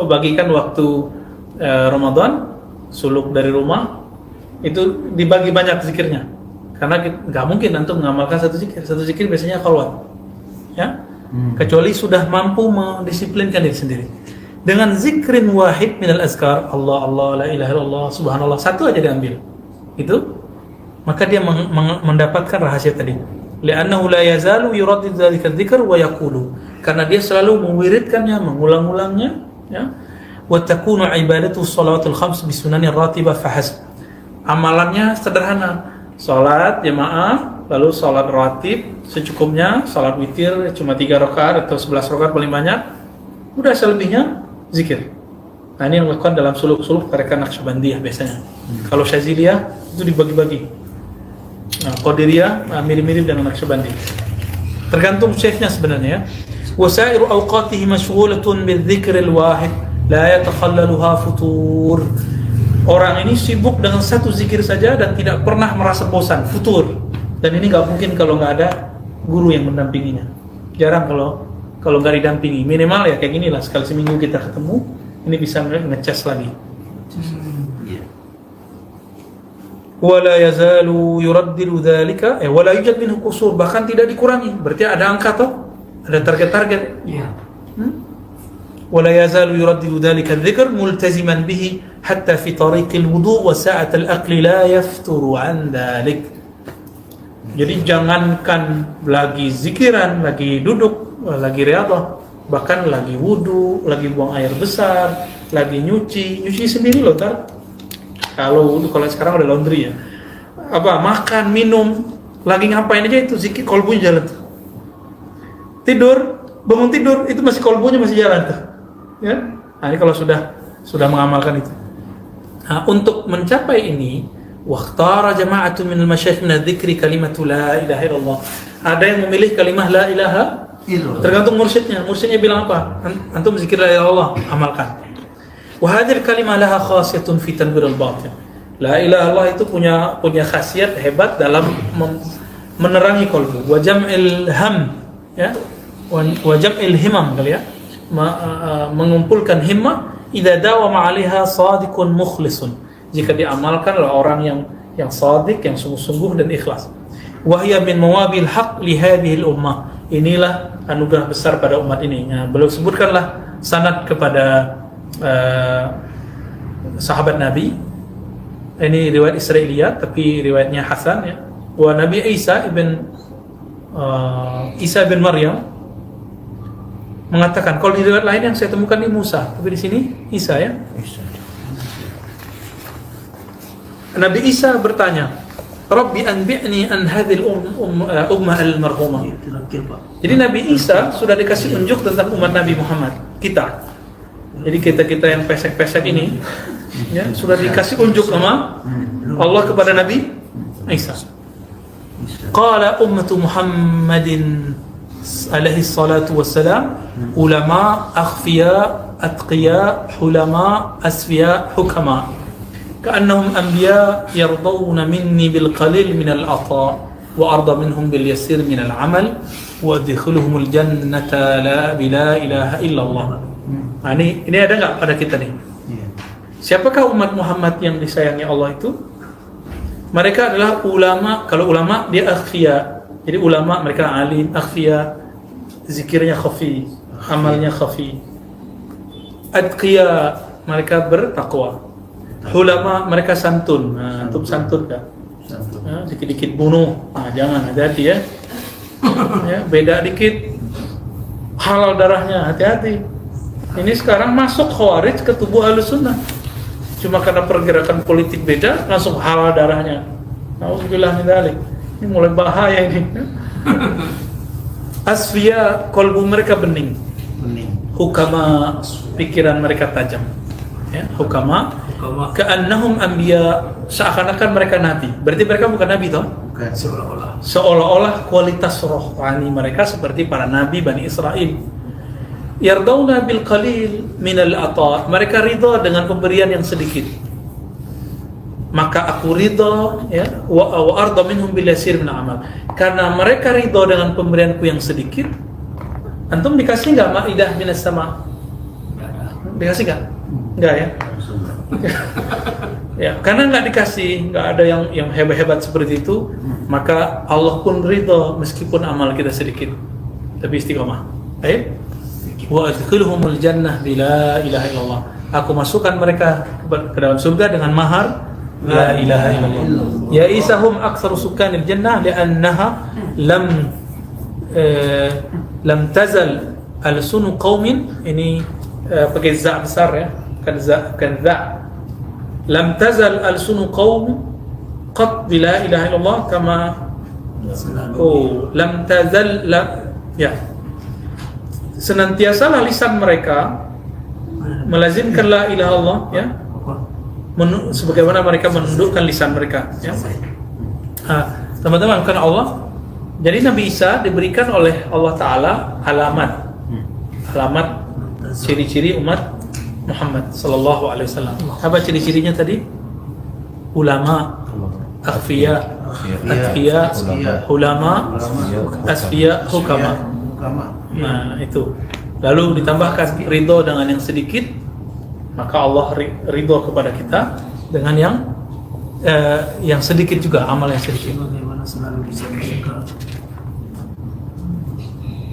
[SPEAKER 1] bagikan waktu Ramadan, suluk dari rumah, itu dibagi banyak zikirnya. Karena nggak mungkin antum mengamalkan satu zikir biasanya khalwat, ya, kecuali sudah mampu mendisiplinkan diri sendiri. Dengan zikrin wahid minal azkar, Allah, Allah, la ilaha illallah, subhanallah, satu aja diambil, itu, maka dia mendapatkan rahasia tadi. Li'annahu la yazalu yuraddid dzalika dzikr wa yaqulu, karena dia selalu mewiridkannya, mengulang-ulangnya, ya. Wa takunu ibadatu shalawatul khams bi sunanir ratibah fahasb. Amalannya sederhana, salat jamaah, lalu salat ratib secukupnya, salat witir cuma 3 rakaat atau 11 rakaat paling banyak, udah selebihnya zikir. Nah ini yang dilakukan dalam suluk-suluk tarekat Naqsyabandiyah biasanya. Kalau Syaziliyah itu dibagi-bagi. Nah, Qadiriyah mirip-mirip dengan Naqsyabandi. Tergantung syekhnya sebenarnya. Wasairu awqatihi mashghulatun bidzikril wahid la yatakhallaluha futur. Orang ini sibuk dengan satu zikir saja dan tidak pernah merasa bosan, futur. Dan ini nggak mungkin kalau nggak ada guru yang mendampinginya. Jarang kalau nggak didampingi. Minimal ya kayak gini lah, sekali seminggu kita ketemu, ini bisa ngecas lagi. Wala yazalu yuraddidu dzalika wala yujad minhu qusur, bahkan tidak dikurangi. Berarti ada angka toh, ada target-target. Iya. Wala yazalu yuraddidu dzalika dzikr multaziman bihi hatta fi tariqil wudu' wa sa'at al-aqli la yafturu an dzalik. Jadi jangankan lagi zikiran, lagi duduk, lagi riyadhah, Bahkan lagi wudhu, lagi buang air besar, lagi nyuci sendiri loh tar. Kalau sekarang udah laundry ya. Makan, minum, lagi ngapain aja itu zikir, kolbunya jalan tuh. Bangun tidur itu masih kolbunya masih jalan tuh. Ya. Nah, ini kalau sudah mengamalkan itu. Nah, untuk mencapai ini, waqtara jama'atun minal masyayikh min dzikri kalimatu la ilaha illallah. Ada yang memilih kalimah la ilaha illallah. Tergantung mursyidnya. Mursyidnya bilang apa? Antum zikir la ilaha illallah, amalkan. Wa hadhihi kalimah laha khasiyatun fi tanwiril batin. La ilaha illallah itu punya khasiat hebat dalam menerangi kolbu. Wa jam'il ham, ya. Wa jam'il himam kali ya. Mengumpulkan himmah idza dawama 'alaiha shadiqun mukhlisun. Jika diamalkan oleh orang yang shadiq, yang sungguh-sungguh dan ikhlas. Wa hiya min mawabil haqq li hadhihi al-ummah. Inilah anugerah besar pada umat ini. Nah, beliau sebutkanlah sanad kepada sahabat Nabi. Ini riwayat Israiliyat tapi riwayatnya Hasan ya. Wa Nabi Isa bin Maryam mengatakan, kalau di riwayat lain yang saya temukan ini Musa, tapi di sini Isa ya. Nabi Isa bertanya, Rabbi anbi'ni an hadhil ummah al-marhumah. Jadi Nabi Isa sudah dikasih unjuk tentang umat Nabi Muhammad, kita. Jadi kita yang pesek-pesek ini ya, sudah dikasih unjuk sama Allah kepada Nabi Isa. Qala ummatu Muhammadin alaihi salatu wassalam ulama akhfiya atqiya hulama asfiya hukama ka'annahum anbiya yardawna minni bil qalil min al ata wa arda minhum bil yasir min al amal wa adkhuluhum al jannata la ilaha illallah. Nah, ini ada nggak pada kita nih? Siapakah umat Muhammad yang disayangi Allah itu? Mereka adalah ulama. Kalau ulama dia akhfiya. Jadi ulama mereka alim, akhfiya, zikirnya khafi, amalnya khafi. Atqiya, mereka bertakwa. Hulama, mereka santun. Nah, antum santun kan? Nah, dikit-dikit bunuh. Nah, jangan, hati-hati ya. Ya, beda dikit halal darahnya, hati-hati. Ini sekarang masuk khawarij ke tubuh Ahlussunnah. Cuma karena pergerakan politik beda, langsung halal darahnya. Nauzubillah min dzalik. Ini mulai bahaya ini. Asfiya, kolbu mereka bening. Hukama, pikiran mereka tajam. Ya, hukama. Ka'annahum anbiya, seakan-akan mereka nabi. Berarti mereka bukan nabi toh?
[SPEAKER 3] Bukan,
[SPEAKER 1] seolah-olah kualitas rohani mereka seperti para nabi Bani Israel. Yardawna bil qalil minal ata. Mereka ridha dengan pemberian yang sedikit. Maka aku ridha ya, wa arda minhum bil yasir min amal. Karena mereka ridha dengan pemberianku yang sedikit. Antum dikasih enggak maidah minas sama? Dikasih enggak? Enggak ya? Ya, karena enggak dikasih, enggak ada yang hebat-hebat seperti itu, maka Allah pun ridha meskipun amal kita sedikit. Tapi istiqomah. Baik? Wa adkhuluhumul jannah bila ilaha illallah. Aku masukkan mereka ke dalam surga dengan mahar la ilaha illallah. Ya Isa hum aktsaru sukanil jannah li'annaha lam tazal al-sunu qaumin, ini pakai za besar ya, kan za lam tazal al-sunu qaum qat bila ilaha illallah kama lam tazal ya, senantiasalah lisan mereka melazimkan la ilaha illallah ya, sebagaimana mereka menundukkan lisan mereka ya. Teman-teman, karena Allah, jadi Nabi Isa diberikan oleh Allah Ta'ala alamat ciri-ciri umat Muhammad Sallallahu Alaihi Wasallam. Apa ciri-cirinya tadi? Ulama, akhfiya, atqiya, ulama, asfiya, hukama. Nah itu. Lalu ditambahkan ridho dengan yang sedikit, maka Allah ridho kepada kita dengan yang sedikit juga, amal yang sedikit.
[SPEAKER 3] Bagaimana selalu bisa menjaga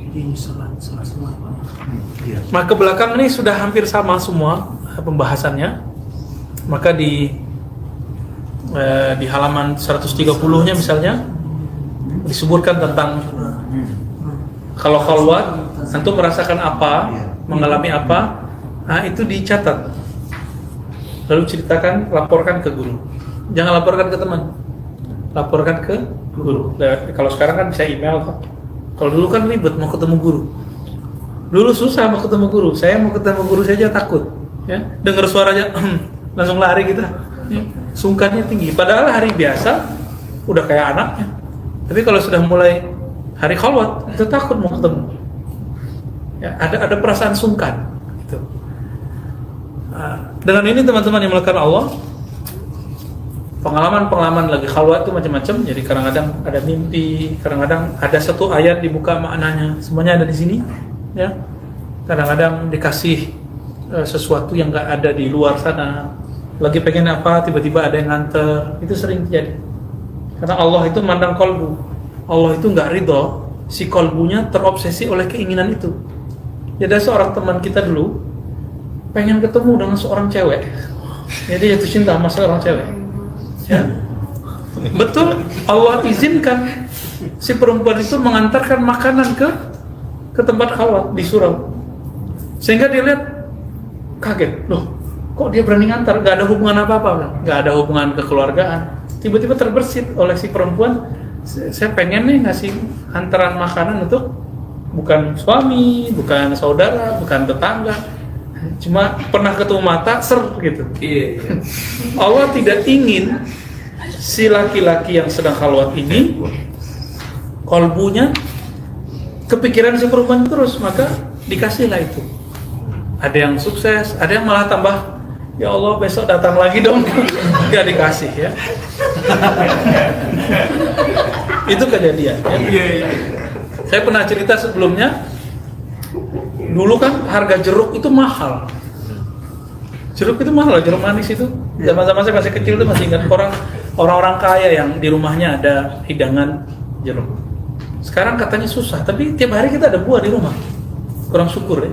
[SPEAKER 3] ini salat semua.
[SPEAKER 1] Maka belakang ini sudah hampir sama semua pembahasannya. Maka di halaman 130-nya misalnya disebutkan tentang Kalau khalwat, antum merasakan apa, mengalami apa, nah itu dicatat. Lalu ceritakan, laporkan ke guru. Jangan laporkan ke teman, laporkan ke guru. Kalau sekarang kan bisa email. Kalau dulu kan ribet mau ketemu guru. Dulu susah mau ketemu guru. Saya mau ketemu guru saja takut. Ya, dengar suaranya langsung lari kita. Ya, sungkannya tinggi. Padahal hari biasa udah kayak anaknya. Tapi kalau sudah mulai hari khalwat itu takut mau ketemu. Ya, ada perasaan sungkan. Gitu. Nah, dengan ini teman-teman yang melakukan Allah, pengalaman lagi khalwat itu macam-macam. Jadi kadang-kadang ada mimpi, kadang-kadang ada satu ayat dibuka maknanya, semuanya ada di sini. Ya, kadang-kadang dikasih sesuatu yang nggak ada di luar sana. Lagi pengen apa, tiba-tiba ada yang nganter. Itu sering terjadi. Karena Allah itu mandang kolbu. Allah itu nggak ridho si kolbunya terobsesi oleh keinginan itu. Jadi ada seorang teman kita dulu pengen ketemu dengan seorang cewek. Jadi jatuh cinta sama seorang cewek. Ya. Betul, Allah izinkan si perempuan itu mengantarkan makanan ke tempat khalwat di surau. Sehingga dia lihat kaget, loh, kok dia berani ngantar? Gak ada hubungan apa-apa, gak ada hubungan kekeluargaan. Tiba-tiba terbersit oleh si perempuan, saya pengen nih ngasih antaran makanan untuk bukan suami, bukan saudara, bukan tetangga, cuma pernah ketemu mata, ser gitu. Allah tidak ingin si laki-laki yang sedang khalwat ini kolbunya kepikiran si perempuan terus, maka dikasihlah itu. Ada yang sukses, ada yang malah tambah, ya Allah besok datang lagi dong. Gak dikasih ya. Itu kejadian ya. Saya pernah cerita sebelumnya, dulu kan harga jeruk itu mahal. Jeruk itu mahal, jeruk manis itu. Zaman-zaman saya masih kecil itu masih ingat orang-orang kaya yang di rumahnya ada hidangan jeruk. Sekarang katanya susah, tapi tiap hari kita ada buah di rumah. Kurang syukur ya.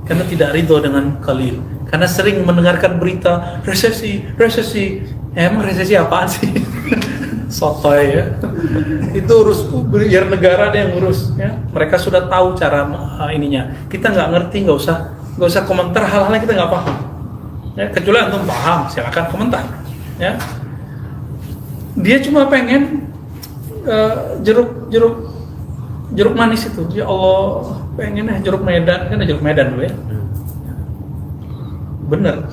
[SPEAKER 1] Karena tidak ridho dengan qalil. Karena sering mendengarkan berita resesi. Emang resesi apaan sih? Sotoy ya. Itu urus biar negara ada yang urus ya. Mereka sudah tahu cara ininya. Kita nggak ngerti, nggak usah komentar hal-hal yang kita nggak paham. Ya, kecuali antum paham, silakan komentar. Ya. Dia cuma pengen jeruk manis itu. Ya Allah, pengen jeruk Medan, kan ada jeruk Medan dulu ya. Bener,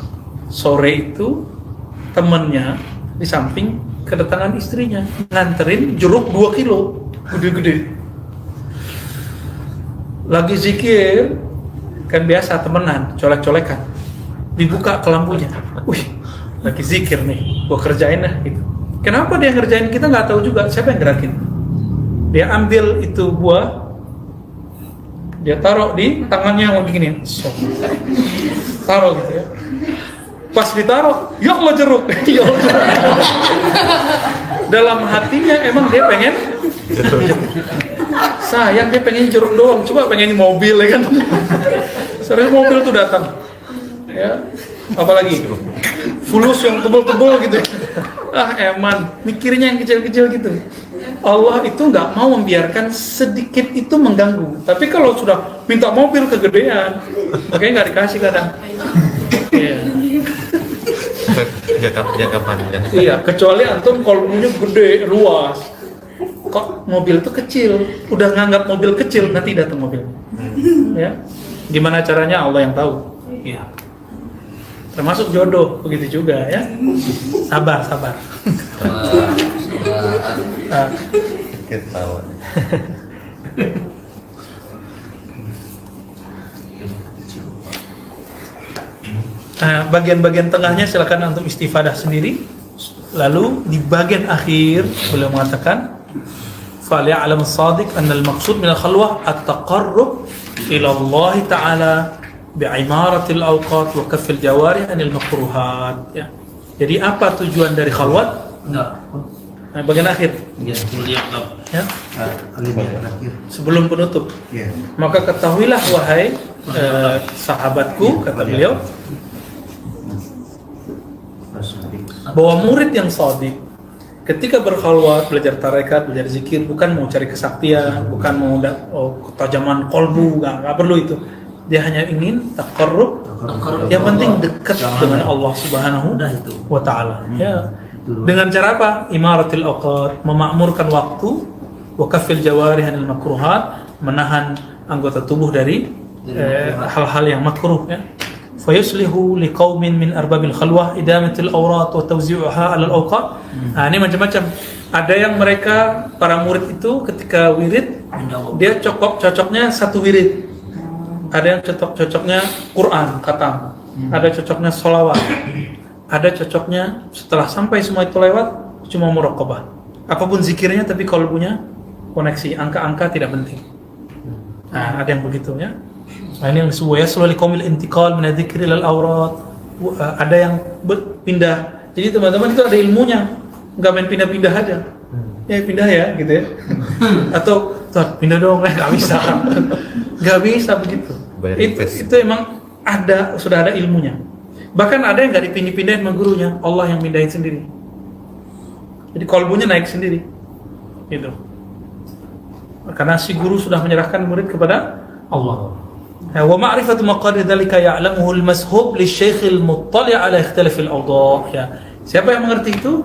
[SPEAKER 1] sore itu temennya di samping kedatangan istrinya nganterin jeruk 2 kilo gede-gede. Lagi zikir, kan biasa temenan, colek-colekan, dibuka ke lampunya. Wih, lagi zikir nih, gua kerjain lah gitu. Kenapa dia ngerjain, kita nggak tahu juga siapa yang gerakin. Dia ambil itu buah, dia taruh di tangannya yang begini, taruh gitu ya. Pas ditaruh, ya Allah jeruk. Ya Allah. Dalam hatinya emang dia pengen sayang, dia pengen jeruk doang. Coba pengen mobil ya kan. Sering mobil tuh datang. Ya, apalagi fulus yang tebel-tebel gitu. Eman, mikirnya yang kecil-kecil gitu. Allah itu nggak mau membiarkan sedikit itu mengganggu. Tapi kalau sudah minta mobil kegedean, makanya nggak dikasih kadang. Iya.
[SPEAKER 2] Jangka panjang.
[SPEAKER 1] Iya, kecuali antum kolbunya gede, luas. Kok mobil itu kecil? Udah nganggap mobil kecil, nanti datang mobil. Ya, gimana caranya Allah yang tahu. Iya. Termasuk jodoh, begitu juga ya. Sabar.
[SPEAKER 2] Ketawa.
[SPEAKER 1] Bagian-bagian tengahnya silakan antum istifadah sendiri. Lalu di bagian akhir beliau mengatakan, فَلْيَعْلَمُ الصَّادِقُ أَنَّ الْمَقْصُودُ مِنَ الْخَلْوَةِ التَّقَرُّبُ إِلَى اللَّهِ تَعَالَى بِعِمَارَةِ الْأَوْقَاتِ وَكَفِّ الْجَوَارِحِ عَنِ الْمَكْرُوهَاتِ. Ya. Jadi apa tujuan dari khalwat? Bagian akhir. Ya. Sebelum penutup. Maka ketahuilah wahai sahabatku, kata beliau, bahwa murid yang shadiq ketika berkhalwat, belajar tarekat, belajar zikir, bukan mau cari kesaktian, bukan mau ketajaman kolbu, nggak perlu itu. Dia hanya ingin taqarrub, yang penting dekat dengan Allah Subhanahu wa Ta'ala. Ya. Dengan cara apa? Imaratil awqat, memakmurkan waktu, wa kaffil jawarih anil makruhat, menahan anggota tubuh dari hal-hal yang makruh, ya. Fayuslihu liqaumin min arbabil khalwah idamatil awrat wa tawzi'uha 'alal awqat. Nah, ini macam-macam. Ada yang mereka para murid itu ketika wirid dia cocoknya satu wirid. Ada yang cocoknya Quran khatam. Ada cocoknya sholawat. Ada cocoknya setelah sampai semua itu lewat cuma muraqabah. Apapun zikirnya tapi kalbunya koneksi, angka-angka tidak penting. Nah, ada yang begitu, ya. Nah, ini yang disebut ya selalu komil intikal min dzikri lil awrat. Ada yang pindah. Jadi teman-teman itu ada ilmunya. Enggak main pindah-pindah aja. Ya pindah ya gitu ya. Atau pindah dong, enggak bisa. Enggak bisa begitu. Itu emang sudah ada ilmunya. Bahkan ada yang enggak dipindah-pindahin sama gurunya, Allah yang pindahin sendiri. Jadi kalbunya naik sendiri. Gitu. Karena si guru sudah menyerahkan murid kepada Allah. Wa ma'rifatu maqadir dzalika ya'lamuhu al-mashhub lisy-syaikh al-muttali' ala ikhtilaf al-awda'. Ya. Siapa yang mengerti itu?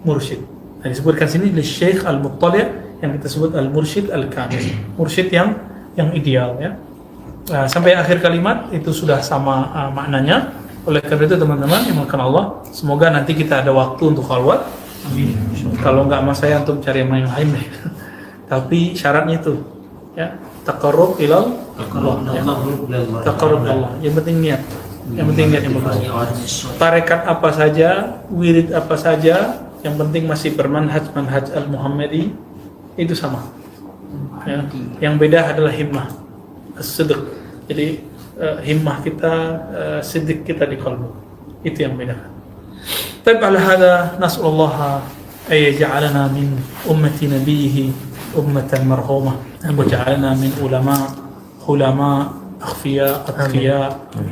[SPEAKER 1] Mursyid. Nah, disebutkan sini lisy-syaikh al-muttali' yang kita sebut al-mursyid al-kamil. Mursyid yang ideal, ya. Nah, sampai akhir kalimat itu sudah sama maknanya. Oleh karena itu teman-teman yang dimuliakan Allah, semoga nanti kita ada waktu untuk khalwat. Amin. Kalau enggak mas saya untuk cari yang lain deh. Tapi syaratnya itu, ya, taqarrub ilal Allah, ya. Taqarrub Allah. Yang penting niat. Yang penting niat yang bagus. Tarekat apa saja, wirid apa saja, yang penting masih bermanhaj al-Muhammadi, itu sama. Ya. Yang beda adalah himmah, as-sidq. Jadi himmah kita, sidq kita di qalbu. Itu yang beda. Tapi ala hada nas'alullah ay yaj'alana min ummati nabiyhi ummatan marhumah wa ja'alna min ulama akhfiya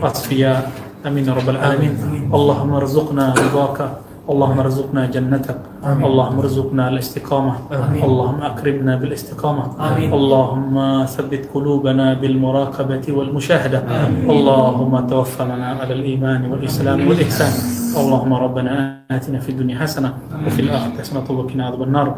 [SPEAKER 1] atfiya amin ya rabbal alamin. Allahumma arzuqna ridaka, Allahumma arzuqna jannatak, Allahumma arzuqna al-istiqamah, Allahumma akrimna bil istiqamah, Allahumma thabbit qulubana bil muraqabati wal musyahadah, Allahumma tawaffana ala al-iman wal islam wal ihsan. اللهم ربنا آتنا في الدنيا حسنة وفي الآخرة حسنة وقنا عذاب النار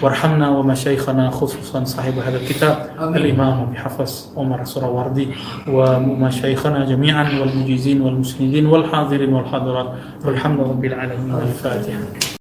[SPEAKER 1] وارحمنا ومشايخنا خصوصا صاحب هذا الكتاب الإمام أبي حفص عمر السراوردي ومشايخنا جميعا والمجيزين والمسندين والحاضرين والحاضرات والحمد لله رب العالمين. الفاتحة.